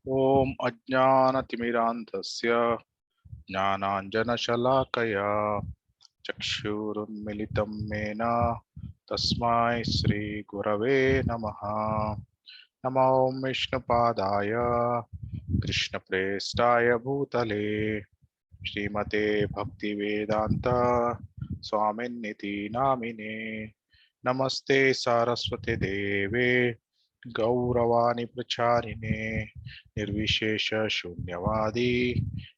ಓಂ ಅಜ್ಞಾನತಿಮಿರಾಂಧಸ್ಯ ಜ್ಞಾನಾಂಜನಶಲಾಕಯ ಚಕ್ಷುರುನ್ಮಿಲಿತಂ ಮೇನ ತಸ್ಮೈ ಶ್ರೀ ಗುರವೇ ನಮಃ. ನಮೋ ವಿಷ್ಣುಪಾದಾಯ ಕೃಷ್ಣಪ್ರೇಷ್ಠಾಯ ಭೂತಲೇ ಶ್ರೀಮತೆ ಭಕ್ತಿವೇದಾಂತ ಸ್ವಾಮಿನ್ನಿತಿ ನಾಮಿನೇ. ನಮಸ್ತೆ ಸಾರಸ್ವತಿ ದೇವೇ ಗೌರವಾಣಿ ಪ್ರಚಾರಿಣೆ ನಿರ್ವಿಶೇಷ ಶೂನ್ಯವಾದಿ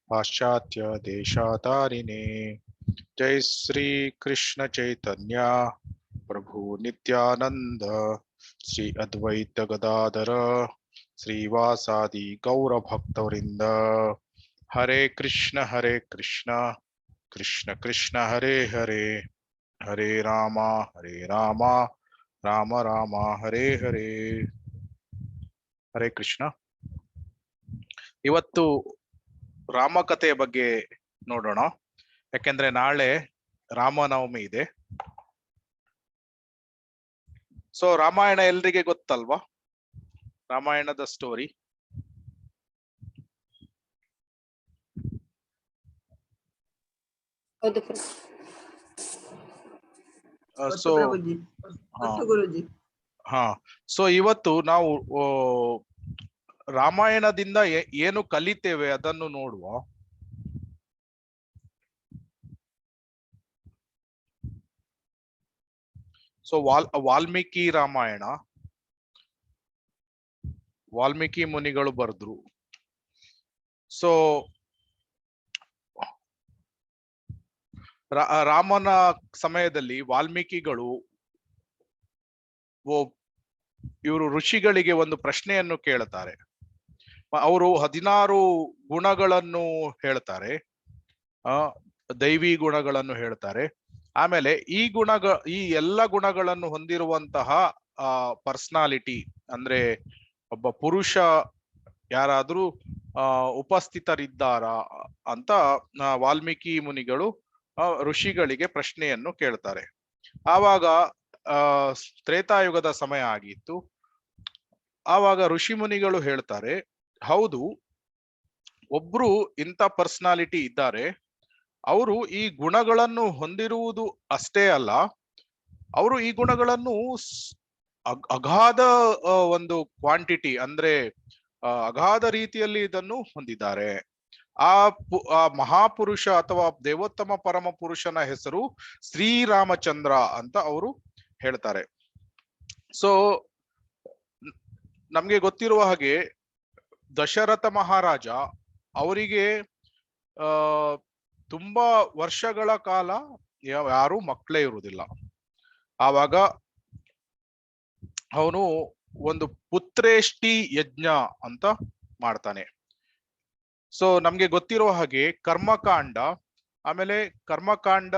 ಪಾಶ್ಚಾತ್ಯ ದೇಶಾತಾರಿಣೆ. ಜೈ ಶ್ರೀ ಕೃಷ್ಣ ಚೈತನ್ಯ ಪ್ರಭು ನಿತ್ಯಾನಂದ ಶ್ರೀ ಅದ್ವೈತ ಗದಾಧರ ಶ್ರೀವಾಸಾದಿ ಗೌರ ಭಕ್ತವೃಂದ. ಹರೇ ಕೃಷ್ಣ ಕೃಷ್ಣ ಕೃಷ್ಣ ಹರೇ ಹರೇ, ಹರೇ ರಾಮ ರಾಮ ರಾಮ ಹರೇ ಹರೇ. ಹರೇ ಕೃಷ್ಣ. ಇವತ್ತು ರಾಮಕಥೆಯ ಬಗ್ಗೆ ನೋಡೋಣ, ಯಾಕೆಂದ್ರೆ ನಾಳೆ ರಾಮನವಮಿ ಇದೆ. ಸೊ ರಾಮಾಯಣ ಎಲ್ರಿಗೆ ಗೊತ್ತಲ್ವಾ? ರಾಮಾಯಣದ ಸ್ಟೋರಿ ಸೊ ಇವತ್ತು ನಾವು ರಾಮಾಯಣದಿಂದ ಏನು ಕಲಿತೇವೆ ಅದನ್ನು ನೋಡುವ. ಸೊ ವಾಲ್ಮೀಕಿ ರಾಮಾಯಣ ವಾಲ್ಮೀಕಿ ಮುನಿಗಳು ಬರೆದ್ರು. ಸೊ ರಾಮನ ಸಮಯದಲ್ಲಿ ವಾಲ್ಮೀಕಿಗಳು ಇವರು ಋಷಿಗಳಿಗೆ ಒಂದು ಪ್ರಶ್ನೆಯನ್ನು ಕೇಳುತ್ತಾರೆ. ಅವರು 16 ಗುಣಗಳನ್ನು ಹೇಳ್ತಾರೆ, ದೈವಿ ಗುಣಗಳನ್ನು ಹೇಳ್ತಾರೆ. ಆಮೇಲೆ ಈ ಎಲ್ಲ ಗುಣಗಳನ್ನು ಹೊಂದಿರುವಂತಹ ಪರ್ಸನಾಲಿಟಿ ಅಂದ್ರೆ ಒಬ್ಬ ಪುರುಷ ಯಾರಾದ್ರೂ ಉಪಸ್ಥಿತರಿದ್ದಾರ ಅಂತ ವಾಲ್ಮೀಕಿ ಮುನಿಗಳು ಋಷಿಗಳಿಗೆ ಪ್ರಶ್ನೆಯನ್ನು ಕೇಳ್ತಾರೆ. ಆವಾಗ ತ್ರೇತಾಯುಗದ ಸಮಯ ಆಗಿತ್ತು. ಆವಾಗ ಋಷಿ ಮುನಿಗಳು ಹೇಳ್ತಾರೆ, ಹೌದು, ಒಬ್ರು ಇಂಥ ಪರ್ಸನಾಲಿಟಿ ಇದ್ದಾರೆ. ಅವರು ಈ ಗುಣಗಳನ್ನು ಹೊಂದಿರುವುದು ಅಷ್ಟೇ ಅಲ್ಲ, ಅವರು ಈ ಗುಣಗಳನ್ನು ಅಗಾಧ ಒಂದು ಕ್ವಾಂಟಿಟಿ ಅಂದ್ರೆ ಅಗಾಧ ರೀತಿಯಲ್ಲಿ ಇದನ್ನು ಹೊಂದಿದ್ದಾರೆ. ಆ ಮಹಾಪುರುಷ ಅಥವಾ ದೇವೋತ್ತಮ ಪರಮ ಪುರುಷನ ಹೆಸರು ಶ್ರೀರಾಮಚಂದ್ರ ಅಂತ ಅವರು ಹೇಳ್ತಾರೆ. ಸೊ ನಮ್ಗೆ ಗೊತ್ತಿರುವ ಹಾಗೆ ದಶರಥ ಮಹಾರಾಜ ಅವರಿಗೆ ತುಂಬಾ ವರ್ಷಗಳ ಕಾಲ ಯಾರು ಮಕ್ಕಳೇ ಇರುವುದಿಲ್ಲ. ಆವಾಗ ಅವನು ಒಂದು ಪುತ್ರೇಷ್ಟಿ ಯಜ್ಞ ಅಂತ ಮಾಡ್ತಾನೆ. ಸೊ ನಮ್ಗೆ ಗೊತ್ತಿರೋ ಹಾಗೆ ಕರ್ಮಕಾಂಡ, ಆಮೇಲೆ ಕರ್ಮಕಾಂಡ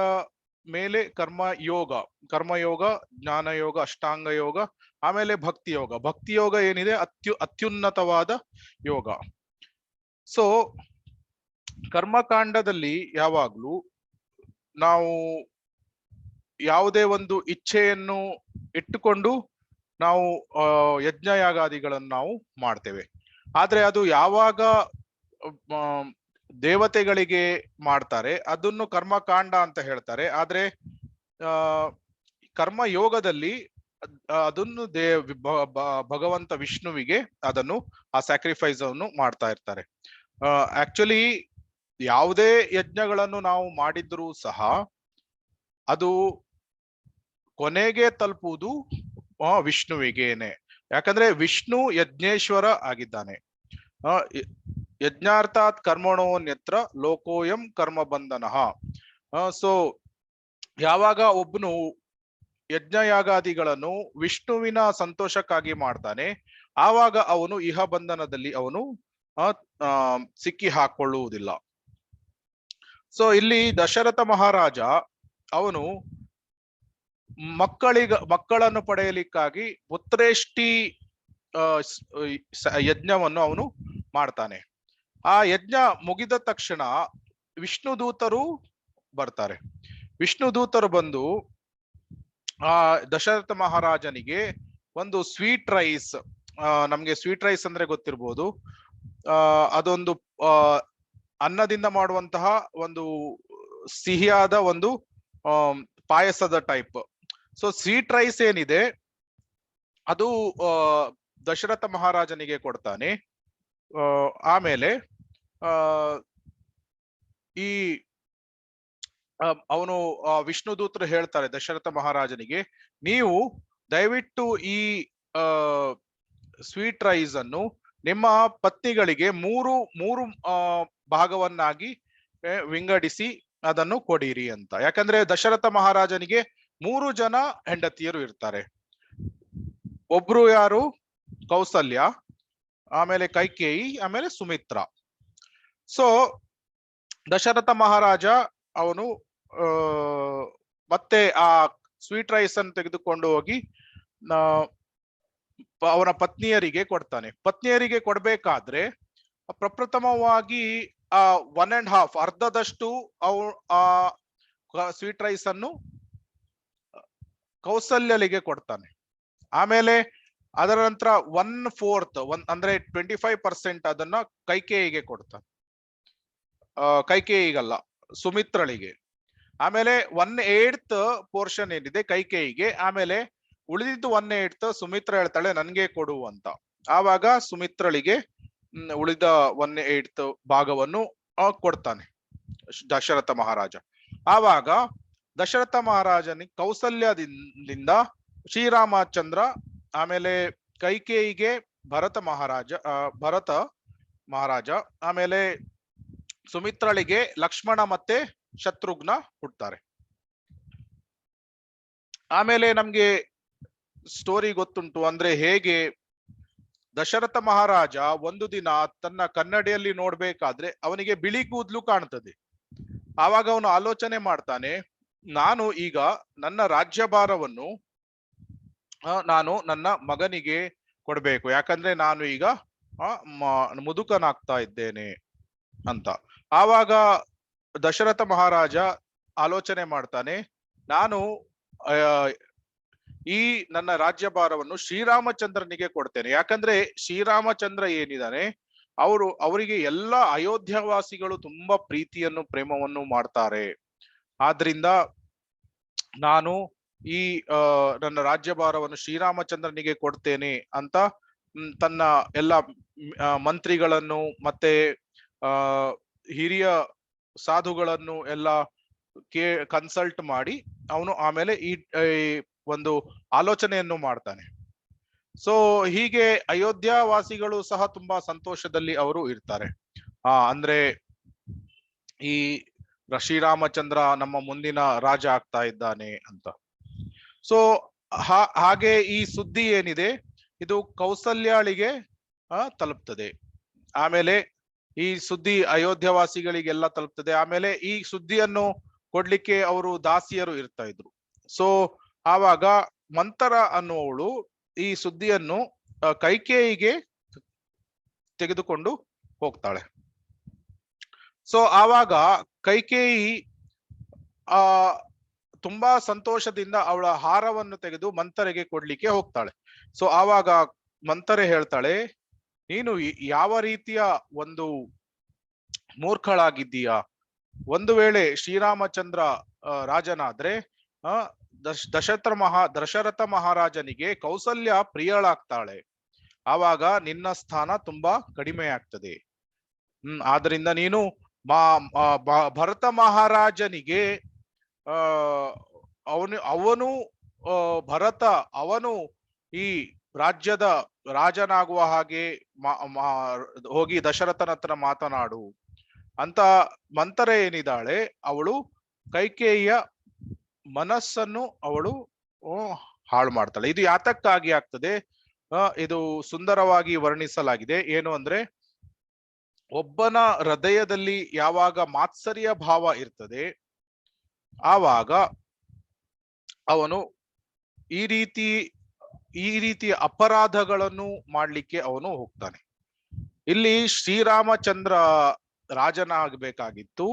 ಮೇಲೆ ಕರ್ಮಯೋಗ, ಜ್ಞಾನಯೋಗ, ಅಷ್ಟಾಂಗ ಯೋಗ, ಆಮೇಲೆ ಭಕ್ತಿ ಯೋಗ ಏನಿದೆ ಅತ್ಯುನ್ನತವಾದ ಯೋಗ. ಸೊ ಕರ್ಮಕಾಂಡದಲ್ಲಿ ಯಾವಾಗ್ಲೂ ನಾವು ಯಾವುದೇ ಒಂದು ಇಚ್ಛೆಯನ್ನು ಇಟ್ಟುಕೊಂಡು ನಾವು ಯಜ್ಞಯಾಗಾದಿಗಳನ್ನು ನಾವು ಮಾಡ್ತೇವೆ. ಆದ್ರೆ ಅದು ಯಾವಾಗ ದೇವತೆಗಳಿಗೆ ಮಾಡ್ತಾರೆ ಅದನ್ನು ಕರ್ಮಕಾಂಡ ಅಂತ ಹೇಳ್ತಾರೆ. ಆದ್ರೆ ಕರ್ಮಯೋಗದಲ್ಲಿ ಅದನ್ನು ಭಗವಂತ ವಿಷ್ಣುವಿಗೆ ಅದನ್ನು ಆ ಸ್ಯಾಕ್ರಿಫೈಸ್ ಅನ್ನು ಮಾಡ್ತಾ ಇರ್ತಾರೆ. ಆಕ್ಚುಲಿ ಯಾವುದೇ ಯಜ್ಞಗಳನ್ನು ನಾವು ಮಾಡಿದ್ರೂ ಸಹ ಅದು ಕೊನೆಗೆ ತಲುಪುವುದು ವಿಷ್ಣುವಿಗೇನೆ. ಯಾಕಂದ್ರೆ ವಿಷ್ಣು ಯಜ್ಞೇಶ್ವರ ಆಗಿದ್ದಾನೆ. ಯಜ್ಞಾರ್ಥಾತ್ ಕರ್ಮಣೋನ್ಯತ್ರ ಲೋಕೋಯಂ ಕರ್ಮ ಬಂಧನಃ. ಸೊ ಯಾವಾಗ ಒಬ್ಬನು ಯಜ್ಞಯಾಗಾದಿಗಳನ್ನು ವಿಷ್ಣುವಿನ ಸಂತೋಷಕ್ಕಾಗಿ ಮಾಡ್ತಾನೆ, ಆವಾಗ ಅವನು ಇಹ ಬಂಧನದಲ್ಲಿ ಅವನು ಸಿಕ್ಕಿ ಹಾಕೊಳ್ಳುವುದಿಲ್ಲ. ಸೊ ಇಲ್ಲಿ ದಶರಥ ಮಹಾರಾಜ ಅವನು ಮಕ್ಕಳನ್ನು ಪಡೆಯಲಿಕ್ಕಾಗಿ ಪುತ್ರೇಷ್ಟಿ ಯಜ್ಞವನ್ನು ಅವನು ಮಾಡ್ತಾನೆ. ಆ ಯಜ್ಞ ಮುಗಿದ ತಕ್ಷಣ ವಿಷ್ಣು ದೂತರು ಬರ್ತಾರೆ. ವಿಷ್ಣು ದೂತರು ಬಂದು ಆ ದಶರಥ ಮಹಾರಾಜನಿಗೆ ಒಂದು ಸ್ವೀಟ್ ರೈಸ್, ನಮ್ಗೆ ಸ್ವೀಟ್ ರೈಸ್ ಅಂದ್ರೆ ಗೊತ್ತಿರ್ಬೋದು, ಅದೊಂದು ಅನ್ನದಿಂದ ಮಾಡುವಂತಹ ಒಂದು ಸಿಹಿಯಾದ ಒಂದು ಪಾಯಸದ ಟೈಪ್. ಸೊ ಸ್ವೀಟ್ ರೈಸ್ ಏನಿದೆ ಅದು ದಶರಥ ಮಹಾರಾಜನಿಗೆ ಕೊಡ್ತಾನೆ. ಆಮೇಲೆ ಈ ಅವನು ವಿಷ್ಣುದೂತರು ಹೇಳ್ತಾರೆ ದಶರಥ ಮಹಾರಾಜನಿಗೆ, ನೀವು ದಯವಿಟ್ಟು ಈ ಸ್ವೀಟ್ ರೈಸ್ ಅನ್ನು ನಿಮ್ಮ ಪತ್ನಿಗಳಿಗೆ ಮೂರು ಮೂರು ಭಾಗವನ್ನಾಗಿ ವಿಂಗಡಿಸಿ ಅದನ್ನು ಕೊಡಿರಿ ಅಂತ. ಯಾಕಂದ್ರೆ ದಶರಥ ಮಹಾರಾಜನಿಗೆ 3 ಜನ ಹೆಂಡತಿಯರು ಇರ್ತಾರೆ. ಒಬ್ರು ಯಾರು? ಕೌಸಲ್ಯ, ಆಮೇಲೆ ಕೈಕೇಯಿ, ಆಮೇಲೆ ಸುಮಿತ್ರ. ಸೊ ದಶರಥ ಮಹಾರಾಜ ಅವನು ಮತ್ತೆ ಆ ಸ್ವೀಟ್ ರೈಸ್ ಅನ್ನು ತೆಗೆದುಕೊಂಡು ಹೋಗಿ ಅವನ ಪತ್ನಿಯರಿಗೆ ಕೊಡ್ತಾನೆ. ಪತ್ನಿಯರಿಗೆ ಕೊಡ್ಬೇಕಾದ್ರೆ ಪ್ರಪ್ರಥಮವಾಗಿ 1.5 ಅರ್ಧದಷ್ಟು ಸ್ವೀಟ್ ರೈಸ್ ಅನ್ನು ಕೌಸಲ್ಯಲಿಗೆ ಕೊಡ್ತಾನೆ. ಆಮೇಲೆ ಅದರ ನಂತರ 1/4 ಅಂದ್ರೆ 25% ಅದನ್ನ ಕೈಕೇಯಿಗೆ ಕೊಡ್ತಾನೆ. ಕೈಕೇಯಿಗಲ್ಲ, ಸುಮಿತ್ರಳಿಗೆ. ಆಮೇಲೆ 1/8 ಪೋರ್ಷನ್ ಏನಿದೆ ಕೈಕೇಯಿಗೆ. ಆಮೇಲೆ ಉಳಿದಿದ್ದು 1/8 ಸುಮಿತ್ರ ಹೇಳ್ತಾಳೆ ನನ್ಗೆ ಕೊಡು ಅಂತ. ಆವಾಗ ಸುಮಿತ್ರಳಿಗೆ ಉಳಿದ 1/8 ಭಾಗವನ್ನು ಕೊಡ್ತಾನೆ ದಶರಥ ಮಹಾರಾಜ. ಆವಾಗ ದಶರಥ ಮಹಾರಾಜನಿಗೆ ಕೌಸಲ್ಯದಿಂದ ಶ್ರೀರಾಮಚಂದ್ರ, ಆಮೇಲೆ ಕೈಕೇಯಿಗೆ ಭರತ ಮಹಾರಾಜ, ಆಮೇಲೆ ಸುಮಿತ್ರಳಿಗೆ ಲಕ್ಷ್ಮಣ ಮತ್ತೆ ಶತ್ರುಘ್ನ ಹುಡ್ತಾರೆ. ಆಮೇಲೆ ನಮ್ಗೆ ಸ್ಟೋರಿ ಗೊತ್ತುಂಟು, ಅಂದ್ರೆ ಹೇಗೆ ದಶರಥ ಮಹಾರಾಜ ಒಂದು ದಿನ ತನ್ನ ಕನ್ನಡಿಯಲ್ಲಿ ನೋಡ್ಬೇಕಾದ್ರೆ ಅವನಿಗೆ ಬಿಳಿ ಕೂದಲು ಕಾಣ್ತದೆ. ಆವಾಗ ಅವನು ಆಲೋಚನೆ ಮಾಡ್ತಾನೆ, ನಾನು ಈಗ ನನ್ನ ರಾಜ್ಯಭಾರವನ್ನು ನಾನು ನನ್ನ ಮಗನಿಗೆ ಕೊಡ್ಬೇಕು, ಯಾಕಂದ್ರೆ ನಾನು ಈಗ ಮುದುಕನಾಗ್ತಾ ಇದ್ದೇನೆ ಅಂತ. ಆವಾಗ ದಶರಥ ಮಹಾರಾಜ ಆಲೋಚನೆ ಮಾಡ್ತಾನೆ, ನಾನು ಈ ನನ್ನ ರಾಜ್ಯಭಾರವನ್ನು ಶ್ರೀರಾಮಚಂದ್ರನಿಗೆ ಕೊಡ್ತೇನೆ. ಯಾಕಂದ್ರೆ ಶ್ರೀರಾಮಚಂದ್ರ ಏನಿದ್ದಾನೆ ಅವರಿಗೆ ಎಲ್ಲ ಅಯೋಧ್ಯವಾಸಿಗಳು ತುಂಬಾ ಪ್ರೀತಿಯನ್ನು ಪ್ರೇಮವನ್ನು ಮಾಡ್ತಾರೆ. ಆದ್ರಿಂದ ನಾನು ಈ ನನ್ನ ರಾಜ್ಯಭಾರವನ್ನು ಶ್ರೀರಾಮಚಂದ್ರನಿಗೆ ಕೊಡ್ತೇನೆ ಅಂತ ತನ್ನ ಎಲ್ಲ ಮಂತ್ರಿಗಳನ್ನು ಮತ್ತೆ ಹಿರಿಯ ಸಾಧುಗಳನ್ನು ಎಲ್ಲ ಕನ್ಸಲ್ಟ್ ಮಾಡಿ ಅವನು ಆಮೇಲೆ ಈ ಒಂದು ಆಲೋಚನೆಯನ್ನು ಮಾಡ್ತಾನೆ. ಸೊ ಹೀಗೆ ಅಯೋಧ್ಯಾವಾಸಿಗಳು ಸಹ ತುಂಬಾ ಸಂತೋಷದಲ್ಲಿ ಅವರು ಇರ್ತಾರೆ. ಅಂದ್ರೆ ಈ ಶ್ರೀರಾಮಚಂದ್ರ ನಮ್ಮ ಮುಂದಿನ ರಾಜ ಆಗ್ತಾ ಇದ್ದಾನೆ ಅಂತ. ಸೊ ಹಾಗೆ ಈ ಸುದ್ದಿ ಏನಿದೆ ಇದು ಕೌಸಲ್ಯಾಳಿಗೆ ತಲುಪ್ತದೆ. ಆಮೇಲೆ ಈ ಸುದ್ದಿ ಅಯೋಧ್ಯವಾಸಿಗಳಿಗೆಲ್ಲ ತಲುಪ್ತದೆ. ಆಮೇಲೆ ಈ ಸುದ್ದಿಯನ್ನು ಕೊಡ್ಲಿಕ್ಕೆ ಅವರು ದಾಸಿಯರು ಇರ್ತಾ ಇದ್ರು. ಸೊ ಆವಾಗ ಮಂತರ ಅನ್ನುವವಳು ಈ ಸುದ್ದಿಯನ್ನು ಕೈಕೇಯಿಗೆ ತೆಗೆದುಕೊಂಡು ಹೋಗ್ತಾಳೆ. ಸೊ ಆವಾಗ ಕೈಕೇಯಿ ತುಂಬಾ ಸಂತೋಷದಿಂದ ಅವಳ ಹಾರವನ್ನು ತೆಗೆದು ಮಂತರೆಗೆ ಕೊಡ್ಲಿಕ್ಕೆ ಹೋಗ್ತಾಳೆ. ಸೊ ಆವಾಗ ಮಂತರೆ ಹೇಳ್ತಾಳೆ, ನೀನು ಯಾವ ರೀತಿಯ ಒಂದು ಮೂರ್ಖಳಾಗಿದ್ದೀಯಾ? ಒಂದು ವೇಳೆ ಶ್ರೀರಾಮಚಂದ್ರ ರಾಜನಾದ್ರೆ ದಶರಥ ಮಹಾರಾಜನಿಗೆ ಕೌಸಲ್ಯ ಪ್ರಿಯಳಾಗ್ತಾಳೆ. ಆವಾಗ ನಿನ್ನ ಸ್ಥಾನ ತುಂಬಾ ಕಡಿಮೆ ಆಗ್ತದೆ. ಆದ್ರಿಂದ ನೀನು ಭರತ ಮಹಾರಾಜನಿಗೆ ಅವನು ಈ ರಾಜ್ಯದ ರಾಜನಾಗುವ ಹಾಗೆ ಹೋಗಿ ದಶರಥನ ಹತ್ರ ಮಾತನಾಡು ಅಂತ ಮಂತರ ಏನಿದ್ದಾಳೆ ಅವಳು ಕೈಕೇಯಿಯ ಮನಸ್ಸನ್ನು ಅವಳು ಹಾಳು ಮಾಡ್ತಾಳೆ. ಇದು ಯಾತಕ್ಕಾಗಿ ಆಗ್ತದೆ? ಇದು ಸುಂದರವಾಗಿ ವರ್ಣಿಸಲಾಗಿದೆ. ಏನು ಅಂದ್ರೆ, ಒಬ್ಬನ ಹೃದಯದಲ್ಲಿ ಯಾವಾಗ ಮಾತ್ಸರ್ಯ ಭಾವ ಇರ್ತದೆ ಆವಾಗ ಅವನು ಈ ರೀತಿಯ ಅಪರಾಧಗಳನ್ನು ಮಾಡ್ಲಿಕ್ಕೆ ಅವನು ಹೋಗ್ತಾನೆ. ಇಲ್ಲಿ ಶ್ರೀರಾಮಚಂದ್ರ ರಾಜನಾಗಬೇಕಾಗಿತ್ತು,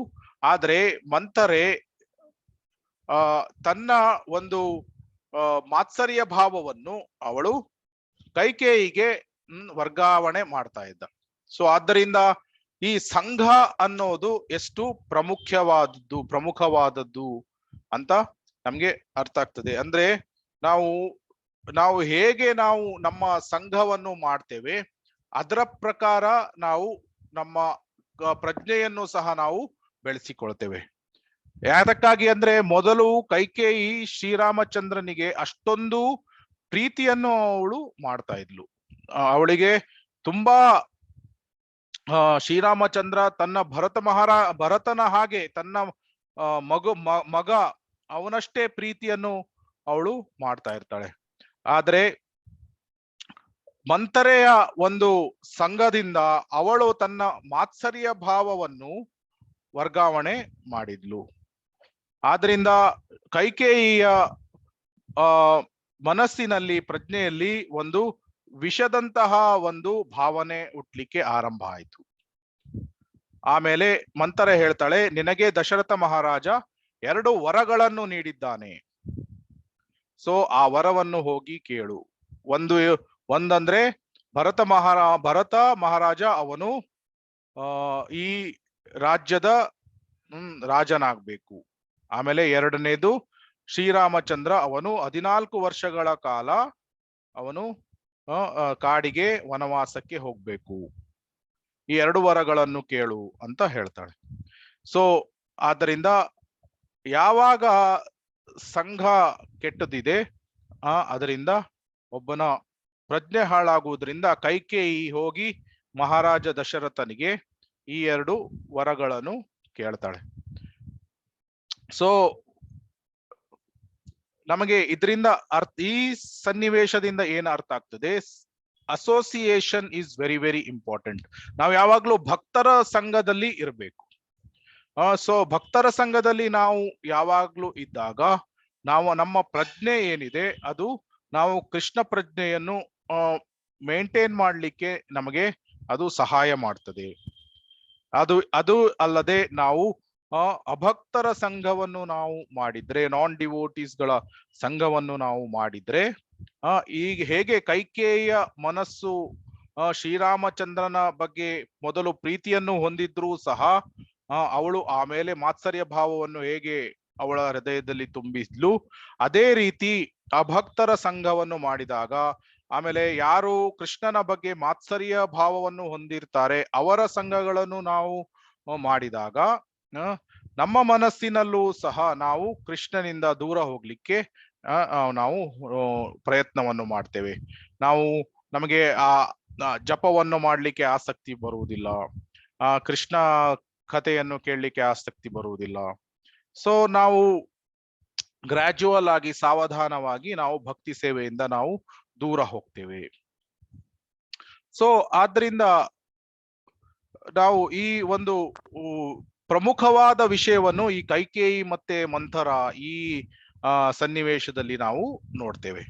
ಆದ್ರೆ ಮಂತರೆ ತನ್ನ ಒಂದು ಮಾತ್ಸರ್ಯ ಭಾವವನ್ನು ಅವಳು ಕೈಕೇಯಿಗೆ ವರ್ಗಾವಣೆ ಮಾಡ್ತಾ ಇದ್ದ. ಸೊ ಆದ್ದರಿಂದ ಈ ಸಂಘ ಅನ್ನೋದು ಎಷ್ಟು ಪ್ರಮುಖವಾದದ್ದು ಅಂತ ನಮ್ಗೆ ಅರ್ಥ ಆಗ್ತದೆ. ಅಂದ್ರೆ ನಾವು ಹೇಗೆ ನಾವು ನಮ್ಮ ಸಂಘವನ್ನು ಮಾಡ್ತೇವೆ ಅದರ ಪ್ರಕಾರ ನಾವು ನಮ್ಮ ಪ್ರಜ್ಞೆಯನ್ನು ಸಹ ನಾವು ಬೆಳೆಸಿಕೊಳ್ತೇವೆ. ಯಾದಕ್ಕಾಗಿ ಅಂದ್ರೆ ಮೊದಲು ಕೈಕೇಯಿ ಶ್ರೀರಾಮಚಂದ್ರನಿಗೆ ಅಷ್ಟೊಂದು ಪ್ರೀತಿಯನ್ನು ಅವಳು ಮಾಡ್ತಾ ಇದ್ಲು. ಅವಳಿಗೆ ತುಂಬಾ ಶ್ರೀರಾಮಚಂದ್ರ ತನ್ನ ಭರತನ ಹಾಗೆ ತನ್ನ ಮಗ ಅವನಷ್ಟೇ ಪ್ರೀತಿಯನ್ನು ಅವಳು ಮಾಡ್ತಾ ಇರ್ತಾಳೆ. ಆದ್ರೆ ಮಂಥರೆಯ ಒಂದು ಸಂಘದಿಂದ ಅವಳು ತನ್ನ ಮಾತ್ಸರ್ಯ ಭಾವವನ್ನು ವರ್ಗಾವಣೆ ಮಾಡಿದ್ಲು. ಆದ್ರಿಂದ ಕೈಕೇಯಿಯ ಮನಸ್ಸಿನಲ್ಲಿ ಪ್ರಜ್ಞೆಯಲ್ಲಿ ಒಂದು ವಿಷದಂತಹ ಒಂದು ಭಾವನೆ ಹುಟ್ಲಿಕ್ಕೆ ಆರಂಭ ಆಯಿತು. ಆಮೇಲೆ ಮಂಥರೆ ಹೇಳ್ತಾಳೆ, ನಿನಗೆ ದಶರಥ ಮಹಾರಾಜ 2 ವರಗಳನ್ನು ನೀಡಿದ್ದಾನೆ. ಸೊ ಆ ವರವನ್ನು ಹೋಗಿ ಕೇಳು. ಒಂದಂದ್ರೆ ಭರತ ಮಹಾರಾಜ ಅವನು ಈ ರಾಜ್ಯದ ರಾಜನಾಗ್ಬೇಕು. ಆಮೇಲೆ 2ನೇದು ಶ್ರೀರಾಮಚಂದ್ರ ಅವನು 14 ವರ್ಷಗಳ ಕಾಲ ಅವನು ಕಾಡಿಗೆ ವನವಾಸಕ್ಕೆ ಹೋಗ್ಬೇಕು. ಈ 2 ವರಗಳನ್ನು ಕೇಳು ಅಂತ ಹೇಳ್ತಾಳೆ. ಸೊ ಆದ್ದರಿಂದ ಯಾವಾಗ ಸಂಘ ಕೆಟ್ಟದಿದೆ ಅದರಿಂದ ಒಬ್ಬನ ಪ್ರಜ್ಞೆ ಹಾಳಾಗುವುದರಿಂದ ಕೈಕೇಯಿ ಹೋಗಿ ಮಹಾರಾಜ ದಶರಥನಿಗೆ ಈ 2 ವರಗಳನ್ನು ಕೇಳ್ತಾಳೆ. ಸೊ ನಮಗೆ ಇದರಿಂದ ಈ ಸನ್ನಿವೇಶದಿಂದ ಏನ್ ಅರ್ಥ ಆಗ್ತದೆ, association is very very important. ನಾವು ಯಾವಾಗ್ಲೂ ಭಕ್ತರ ಸಂಘದಲ್ಲಿ ಇರಬೇಕು. ಸೊ ಭಕ್ತರ ಸಂಘದಲ್ಲಿ ನಾವು ಯಾವಾಗ್ಲೂ ಇದ್ದಾಗ ನಮ್ಮ ಪ್ರಜ್ಞೆ ಏನಿದೆ ಅದು ನಾವು ಕೃಷ್ಣ ಪ್ರಜ್ಞೆಯನ್ನು ಮೇಂಟೈನ್ ಮಾಡ್ಲಿಕ್ಕೆ ನಮಗೆ ಅದು ಸಹಾಯ ಮಾಡ್ತದೆ. ಅದು ಅಲ್ಲದೆ ನಾವು ಅಭಕ್ತರ ಸಂಘವನ್ನು ನಾವು ಮಾಡಿದ್ರೆ, ನಾನ್ ಡಿವೋಟೀಸ್ ಗಳ ಸಂಘವನ್ನು ನಾವು ಮಾಡಿದ್ರೆ, ಈಗ ಹೇಗೆ ಕೈಕೇಯಿಯ ಮನಸ್ಸು ಶ್ರೀರಾಮಚಂದ್ರನ ಬಗ್ಗೆ ಮೊದಲು ಪ್ರೀತಿಯನ್ನು ಹೊಂದಿದ್ರೂ ಸಹ ಅವಳು ಆಮೇಲೆ ಮಾತ್ಸರ್ಯ ಭಾವವನ್ನು ಹೇಗೆ ಅವಳ ಹೃದಯದಲ್ಲಿ ತುಂಬಿದ್ಲು, ಅದೇ ರೀತಿ ಅಭಕ್ತರ ಸಂಘವನ್ನು ಮಾಡಿದಾಗ, ಆಮೇಲೆ ಯಾರು ಕೃಷ್ಣನ ಬಗ್ಗೆ ಮಾತ್ಸರ್ಯ ಭಾವವನ್ನು ಹೊಂದಿರ್ತಾರೆ ಅವರ ಸಂಘಗಳನ್ನು ನಾವು ಮಾಡಿದಾಗ ನಮ್ಮ ಮನಸ್ಸಿನಲ್ಲೂ ಸಹ ನಾವು ಕೃಷ್ಣನಿಂದ ದೂರ ಹೋಗ್ಲಿಕ್ಕೆ ನಾವು ಪ್ರಯತ್ನವನ್ನು ಮಾಡ್ತೇವೆ. ನಮಗೆ ಆ ಜಪವನ್ನು ಮಾಡ್ಲಿಕ್ಕೆ ಆಸಕ್ತಿ ಬರುವುದಿಲ್ಲ, ಕೃಷ್ಣ ಕಥೆಯನ್ನು ಕೇಳಲಿಕ್ಕೆ ಆಸಕ್ತಿ ಬರುವುದಿಲ್ಲ. ಸೊ ನಾವು ಗ್ರಾಜುವಲ್ ಆಗಿ ಸಾವಧಾನವಾಗಿ ನಾವು ಭಕ್ತಿ ಸೇವೆಯಿಂದ ನಾವು ದೂರ ಹೋಗ್ತೇವೆ. ಸೊ ಆದ್ರಿಂದ ನಾವು ಈ ಒಂದು ಪ್ರಮುಖವಾದ ವಿಷಯವನ್ನು ಈ ಕೈಕೇಯಿ ಮತ್ತೆ ಮಂಥರ ಈ ಸನ್ನಿವೇಶದಲ್ಲಿ ನಾವು ನೋಡ್ತೇವೆ.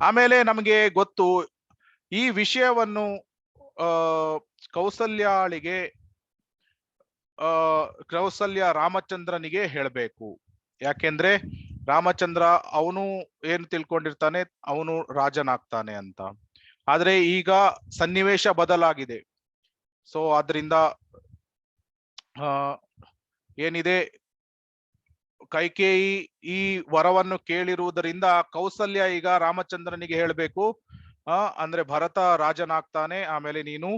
ಆಮೇಲೆ ನಮಗೆ ಗೊತ್ತು ಈ ವಿಷಯವನ್ನು ಕೌಸಲ್ಯ ರಾಮಚಂದ್ರನಿಗೆ ಹೇಳಬೇಕು. ಯಾಕೆಂದ್ರೆ ರಾಮಚಂದ್ರ ಅವನು ಏನು ತಿಳ್ಕೊಂಡಿರ್ತಾನೆ, ಅವನು ರಾಜನಾಗ್ತಾನೆ ಅಂತ. ಆದ್ರೆ ಈಗ ಸನ್ನಿವೇಶ ಬದಲಾಗಿದೆ. ಸೊ ಆದ್ರಿಂದ ಏನಿದೆ, ಕೈಕೇಯಿ ಈ ವರವನ್ನು ಕೇಳಿರುವುದರಿಂದ ಕೌಸಲ್ಯ ಈಗ ರಾಮಚಂದ್ರನಿಗೆ ಹೇಳಬೇಕು, ಅಂದ್ರೆ ಭರತ ರಾಜನಾಗ್ತಾನೆ, ಆಮೇಲೆ ನೀನು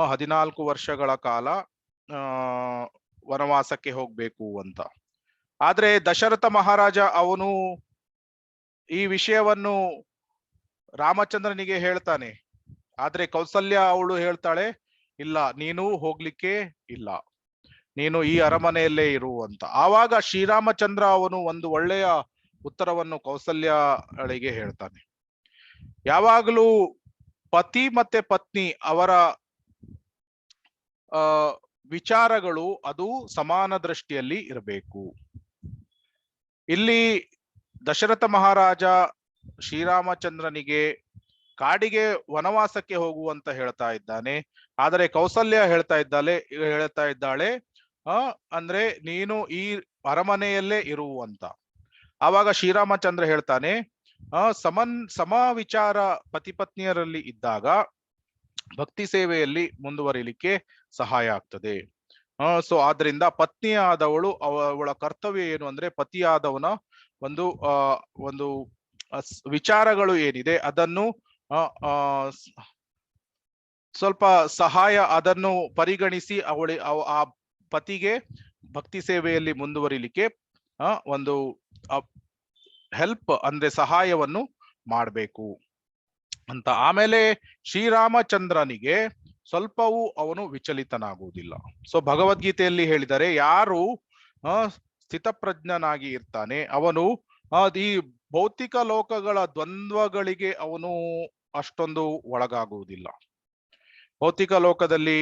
14 ವರ್ಷಗಳ ಕಾಲ ವನವಾಸಕ್ಕೆ ಹೋಗ್ಬೇಕು ಅಂತ. ಆದ್ರೆ ದಶರಥ ಮಹಾರಾಜ ಅವನು ಈ ವಿಷಯವನ್ನು ರಾಮಚಂದ್ರನಿಗೆ ಹೇಳ್ತಾನೆ. ಆದ್ರೆ ಕೌಸಲ್ಯ ಅವಳು ಹೇಳ್ತಾಳೆ, ಇಲ್ಲ ನೀನು ಹೋಗ್ಲಿಕ್ಕೆ ಇಲ್ಲ, ನೀನು ಈ ಅರಮನೆಯಲ್ಲೇ ಇರು ಅಂತ. ಆವಾಗ ಶ್ರೀರಾಮಚಂದ್ರ ಅವನು ಒಂದು ಒಳ್ಳೆಯ ಉತ್ತರವನ್ನು ಕೌಸಲ್ಯಳಿಗೆ ಹೇಳ್ತಾನೆ. ಯಾವಾಗಲೂ ಪತಿ ಮತ್ತೆ ಪತ್ನಿ ಅವರ ವಿಚಾರಗಳು ಅದು ಸಮಾನ ದೃಷ್ಟಿಯಲ್ಲಿ ಇರಬೇಕು. ಇಲ್ಲಿ ದಶರಥ ಮಹಾರಾಜ ಶ್ರೀರಾಮಚಂದ್ರನಿಗೆ ಕಾಡಿಗೆ ವನವಾಸಕ್ಕೆ ಹೋಗುವಂತ ಹೇಳ್ತಾ ಇದ್ದಾನೆ. ಆದರೆ ಕೌಸಲ್ಯ ಹೇಳ್ತಾ ಇದ್ದಾಳೆ ಅಂದ್ರೆ ನೀನು ಈ ಅರಮನೆಯಲ್ಲೇ ಇರುವಂತ. ಆವಾಗ ಶ್ರೀರಾಮಚಂದ್ರ ಹೇಳ್ತಾನೆ, ಸಮ ವಿಚಾರ ಪತಿ ಪತ್ನಿಯರಲ್ಲಿ ಇದ್ದಾಗ ಭಕ್ತಿ ಸೇವೆಯಲ್ಲಿ ಮುಂದುವರಿಲಿಕ್ಕೆ ಸಹಾಯ ಆಗ್ತದೆ. ಸೊ ಆದ್ರಿಂದ ಪತ್ನಿಯಾದವಳು ಅವಳ ಕರ್ತವ್ಯ ಏನು ಅಂದ್ರೆ ಪತಿಯಾದವನ ಒಂದು ಒಂದು ವಿಚಾರಗಳು ಏನಿದೆ ಅದನ್ನು ಸ್ವಲ್ಪ ಸಹಾಯ ಅದನ್ನು ಪರಿಗಣಿಸಿ ಆ ಪತಿಗೆ ಭಕ್ತಿ ಸೇವೆಯಲ್ಲಿ ಮುಂದುವರಿಲಿಕ್ಕೆ ಒಂದು ಹೆಲ್ಪ್ ಅಂದ್ರೆ ಸಹಾಯವನ್ನು ಮಾಡಬೇಕು ಅಂತ. ಆಮೇಲೆ ಶ್ರೀರಾಮಚಂದ್ರನಿಗೆ ಸ್ವಲ್ಪವೂ ಅವನು ವಿಚಲಿತನಾಗುವುದಿಲ್ಲ. ಸೊ ಭಗವದ್ಗೀತೆಯಲ್ಲಿ ಹೇಳಿದರೆ ಯಾರು ಸ್ಥಿತಪ್ರಜ್ಞನಾಗಿ ಇರ್ತಾನೆ ಅವನು ಈ ಭೌತಿಕ ಲೋಕಗಳ ದ್ವಂದ್ವಗಳಿಗೆ ಅವನು ಅಷ್ಟೊಂದು ಒಳಗಾಗುವುದಿಲ್ಲ. ಭೌತಿಕ ಲೋಕದಲ್ಲಿ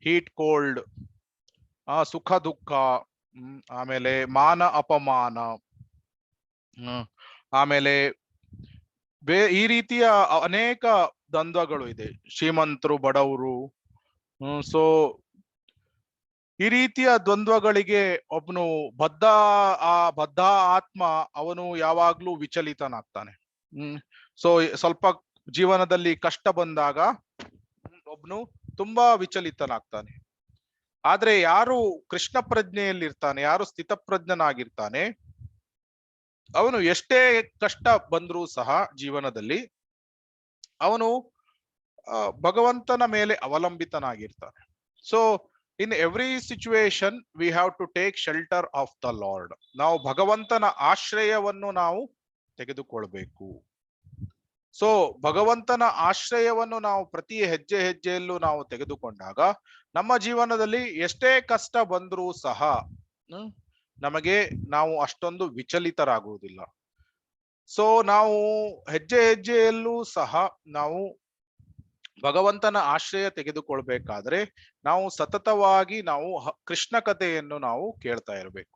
ಹೀಟ್ ಕೋಲ್ಡ್, ಸುಖ ದುಃಖ, ಆಮೇಲೆ ಮಾನ ಅಪಮಾನ, ಆಮೇಲೆ ಈ ರೀತಿಯ ಅನೇಕ ದ್ವಂದ್ವಗಳು ಇದೆ. ಶ್ರೀಮಂತರು ಬಡವರು. ಸೊ ಈ ರೀತಿಯ ದ್ವಂದ್ವಗಳಿಗೆ ಒಬ್ಬನು ಬದ್ಧ ಆತ್ಮ ಅವನು ಯಾವಾಗ್ಲೂ ವಿಚಲಿತನಾಗ್ತಾನೆ. ಸೊ ಸ್ವಲ್ಪ ಜೀವನದಲ್ಲಿ ಕಷ್ಟ ಬಂದಾಗ ಒಬ್ನು ತುಂಬಾ ವಿಚಲಿತನಾಗ್ತಾನೆ. ಆದ್ರೆ ಯಾರು ಕೃಷ್ಣ ಪ್ರಜ್ಞೆಯಲ್ಲಿರ್ತಾನೆ, ಯಾರು ಸ್ಥಿತಪ್ರಜ್ಞನಾಗಿರ್ತಾನೆ, ಅವನು ಎಷ್ಟೇ ಕಷ್ಟ ಬಂದ್ರೂ ಸಹ ಜೀವನದಲ್ಲಿ ಅವನು ಭಗವಂತನ ಮೇಲೆ ಅವಲಂಬಿತನಾಗಿರ್ತಾನೆ. So in every situation we have to take shelter of the lord. ನಾವು ಭಗವಂತನ ಆಶ್ರಯವನ್ನು ನಾವು ತೆಗೆದುಕೊಳ್ಬೇಕು. ಸೊ ಭಗವಂತನ ಆಶ್ರಯವನ್ನು ನಾವು ಪ್ರತಿ ಹೆಜ್ಜೆ ಹೆಜ್ಜೆಯಲ್ಲೂ ನಾವು ತೆಗೆದುಕೊಂಡಾಗ ನಮ್ಮ ಜೀವನದಲ್ಲಿ ಎಷ್ಟೇ ಕಷ್ಟ ಬಂದ್ರೂ ಸಹ ನಾವು ಅಷ್ಟೊಂದು ವಿಚಲಿತರಾಗುವುದಿಲ್ಲ. ಸೊ ನಾವು ಹೆಜ್ಜೆ ಹೆಜ್ಜೆಯಲ್ಲೂ ಸಹ ನಾವು ಭಗವಂತನ ಆಶ್ರಯ ತೆಗೆದುಕೊಳ್ಬೇಕಾದ್ರೆ ನಾವು ಸತತವಾಗಿ ನಾವು ಕೃಷ್ಣ ಕಥೆಯನ್ನು ನಾವು ಕೇಳ್ತಾ ಇರಬೇಕು.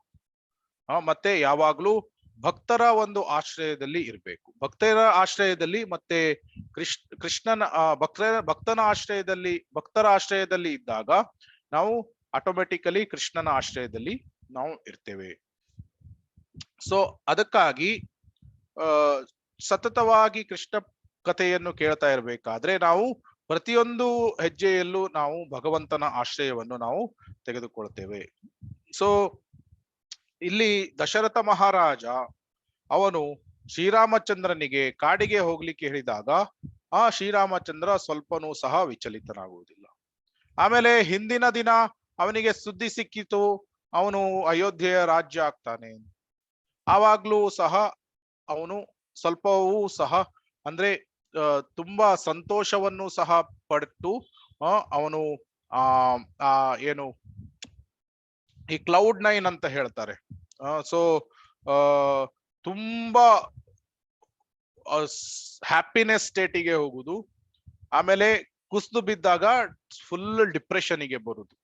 ಮತ್ತೆ ಯಾವಾಗ್ಲೂ ಭಕ್ತರ ಒಂದು ಆಶ್ರಯದಲ್ಲಿ ಇರಬೇಕು. ಭಕ್ತರ ಆಶ್ರಯದಲ್ಲಿ ಮತ್ತೆ ಕೃಷ್ಣನ ಭಕ್ತರ ಆಶ್ರಯದಲ್ಲಿ ಇದ್ದಾಗ ನಾವು ಆಟೋಮೆಟಿಕಲಿ ಕೃಷ್ಣನ ಆಶ್ರಯದಲ್ಲಿ ನಾವು ಇರ್ತೇವೆ. ಸೊ ಅದಕ್ಕಾಗಿ ಸತತವಾಗಿ ಕೃಷ್ಣ ಕಥೆಯನ್ನು ಕೇಳ್ತಾ ಇರಬೇಕಾದ್ರೆ ನಾವು ಪ್ರತಿಯೊಂದು ಹೆಜ್ಜೆಯಲ್ಲೂ ನಾವು ಭಗವಂತನ ಆಶ್ರಯವನ್ನು ನಾವು ತೆಗೆದುಕೊಳ್ತೇವೆ. ಸೊ ಇಲ್ಲಿ ದಶರಥ ಮಹಾರಾಜ ಅವನು ಶ್ರೀರಾಮಚಂದ್ರನಿಗೆ ಕಾಡಿಗೆ ಹೋಗ್ಲಿಕ್ಕೆ ಹೇಳಿದಾಗ ಆ ಶ್ರೀರಾಮಚಂದ್ರ ಸ್ವಲ್ಪನೂ ಸಹ ವಿಚಲಿತನಾಗುವುದಿಲ್ಲ. ಆಮೇಲೆ ಹಿಂದಿನ ದಿನ ಅವನಿಗೆ ಸುದ್ದಿ ಸಿಕ್ಕಿತು, ಅವನು ಅಯೋಧ್ಯೆಯ ರಾಜ್ಯ ಆಗ್ತಾನೆ. ಆವಾಗ್ಲೂ ಸಹ ಅವನು ಸ್ವಲ್ಪವೂ ಸಹ ಅಂದ್ರೆ ತುಂಬಾ ಸಂತೋಷವನ್ನು ಸಹ ಪಟ್ಟು ಅವನು ಏನು ಈ ಕ್ಲೌಡ್ 9 ಅಂತ ಹೇಳ್ತಾರೆ. ಸೊ ತುಂಬಾ ಹ್ಯಾಪಿನೆಸ್ ಸ್ಟೇಟಿಗೆ ಹೋಗುದು, ಆಮೇಲೆ ಕುಸಿದು ಬಿದ್ದಾಗ ಫುಲ್ ಡಿಪ್ರೆಷನ್ಗೆ ಬರುದು.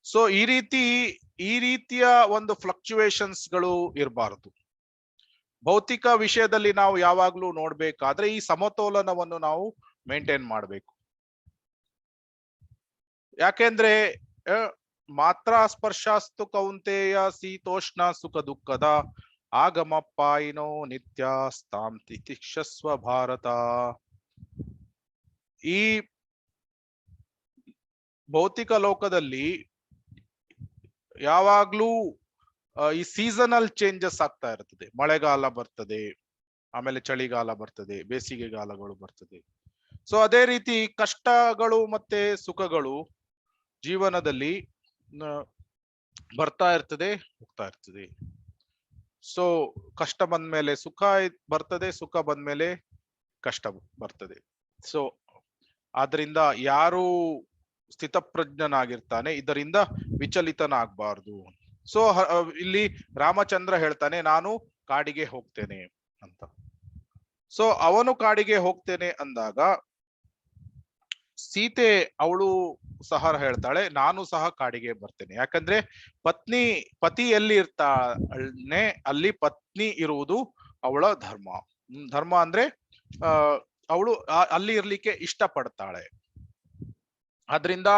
ಸೊ ಈ ರೀತಿಯ ಒಂದು ಫ್ಲಕ್ಚುಯೇಷನ್ಸ್ ಗಳು ಇರಬಾರದು. ಭೌತಿಕ ವಿಷಯದಲ್ಲಿ ನಾವು ಯಾವಾಗ್ಲೂ ನೋಡ್ಬೇಕಾದ್ರೆ ಈ ಸಮತೋಲನವನ್ನು ನಾವು ಮೇಂಟೈನ್ ಮಾಡಬೇಕು. ಯಾಕೆಂದ್ರೆ ಮಾತ್ರ ಸ್ಪರ್ಶಾಸ್ತು ಕೌಂತೆಯ ಶೀತೋಷ್ಣ ಸುಖ ದುಃಖದ ಆಗಮಪ್ಪಾಯಿನೋ ನಿತ್ಯ ಸ್ಥಾಂ ತಿತಿಕ್ಷಸ್ವ ಭಾರತ. ಈ ಭೌತಿಕ ಲೋಕದಲ್ಲಿ ಯಾವಾಗ್ಲೂ ಈ ಸೀಸನಲ್ ಚೇಂಜಸ್ ಆಗ್ತಾ ಇರ್ತದೆ. ಮಳೆಗಾಲ ಬರ್ತದೆ, ಆಮೇಲೆ ಚಳಿಗಾಲ ಬರ್ತದೆ, ಬೇಸಿಗೆಗಾಲಗಳು ಬರ್ತದೆ. ಸೊ ಅದೇ ರೀತಿ ಕಷ್ಟಗಳು ಮತ್ತೆ ಸುಖಗಳು ಜೀವನದಲ್ಲಿ ಬರ್ತಾ ಇರ್ತದೆ, ಹೋಗ್ತಾ ಇರ್ತದೆ. ಸೊ ಕಷ್ಟ ಬಂದ್ಮೇಲೆ ಸುಖ ಬರ್ತದೆ, ಸುಖ ಬಂದ್ಮೇಲೆ ಕಷ್ಟ ಬರ್ತದೆ. ಸೊ ಆದ್ರಿಂದ ಯಾರು ಸ್ಥಿತಪ್ರಜ್ಞನಾಗಿರ್ತಾನೆ ಇದರಿಂದ ವಿಚಲಿತನಾಗಬಾರ್ದು. ಸೊ ಇಲ್ಲಿ ರಾಮಚಂದ್ರ ಹೇಳ್ತಾನೆ ನಾನು ಕಾಡಿಗೆ ಹೋಗ್ತೇನೆ ಅಂತ. ಸೊ ಅವನು ಕಾಡಿಗೆ ಹೋಗ್ತೇನೆ ಅಂದಾಗ ಸೀತೆ ಅವಳು ಸಹ ಹೇಳ್ತಾಳೆ ನಾನು ಸಹ ಕಾಡಿಗೆ ಬರ್ತೇನೆ. ಯಾಕಂದ್ರೆ ಪತಿ ಎಲ್ಲಿ ಇರ್ತಾನೆ ಅಲ್ಲಿ ಪತ್ನಿ ಇರುವುದು ಅವಳ ಧರ್ಮ. ಧರ್ಮ ಅಂದ್ರೆ ಅವಳು ಅಲ್ಲಿ ಇರ್ಲಿಕ್ಕೆ ಇಷ್ಟಪಡ್ತಾಳೆ. ಆದ್ರಿಂದ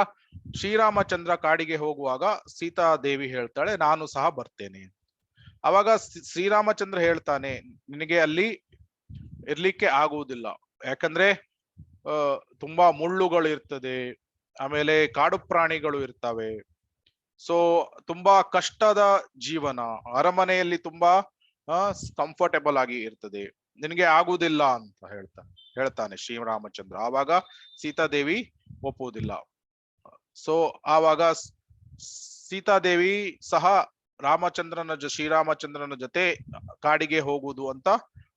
ಶ್ರೀರಾಮಚಂದ್ರ ಕಾಡಿಗೆ ಹೋಗುವಾಗ ಸೀತಾದೇವಿ ಹೇಳ್ತಾಳೆ ನಾನು ಸಹ ಬರ್ತೇನೆ. ಅವಾಗ ಶ್ರೀರಾಮಚಂದ್ರ ಹೇಳ್ತಾನೆ ನಿನಗೆ ಅಲ್ಲಿ ಇರ್ಲಿಕ್ಕೆ ಆಗುವುದಿಲ್ಲ, ಯಾಕಂದ್ರೆ ತುಂಬಾ ಮುಳ್ಳುಗಳು ಇರ್ತದೆ, ಆಮೇಲೆ ಕಾಡು ಪ್ರಾಣಿಗಳು ಇರ್ತವೆ. ಸೊ ತುಂಬಾ ಕಷ್ಟದ ಜೀವನ, ಅರಮನೆಯಲ್ಲಿ ತುಂಬಾ ಕಂಫರ್ಟೇಬಲ್ ಆಗಿ ಇರ್ತದೆ, ನಿನಗೆ ಆಗುದಿಲ್ಲ ಅಂತ ಹೇಳ್ತಾನೆ ಶ್ರೀರಾಮಚಂದ್ರ. ಆವಾಗ ಸೀತಾದೇವಿ ಒಪ್ಪುವುದಿಲ್ಲ. ಸೊ ಆವಾಗ ಸೀತಾದೇವಿ ಸಹ ಶ್ರೀರಾಮಚಂದ್ರನ ಜೊತೆ ಕಾಡಿಗೆ ಹೋಗುವುದು ಅಂತ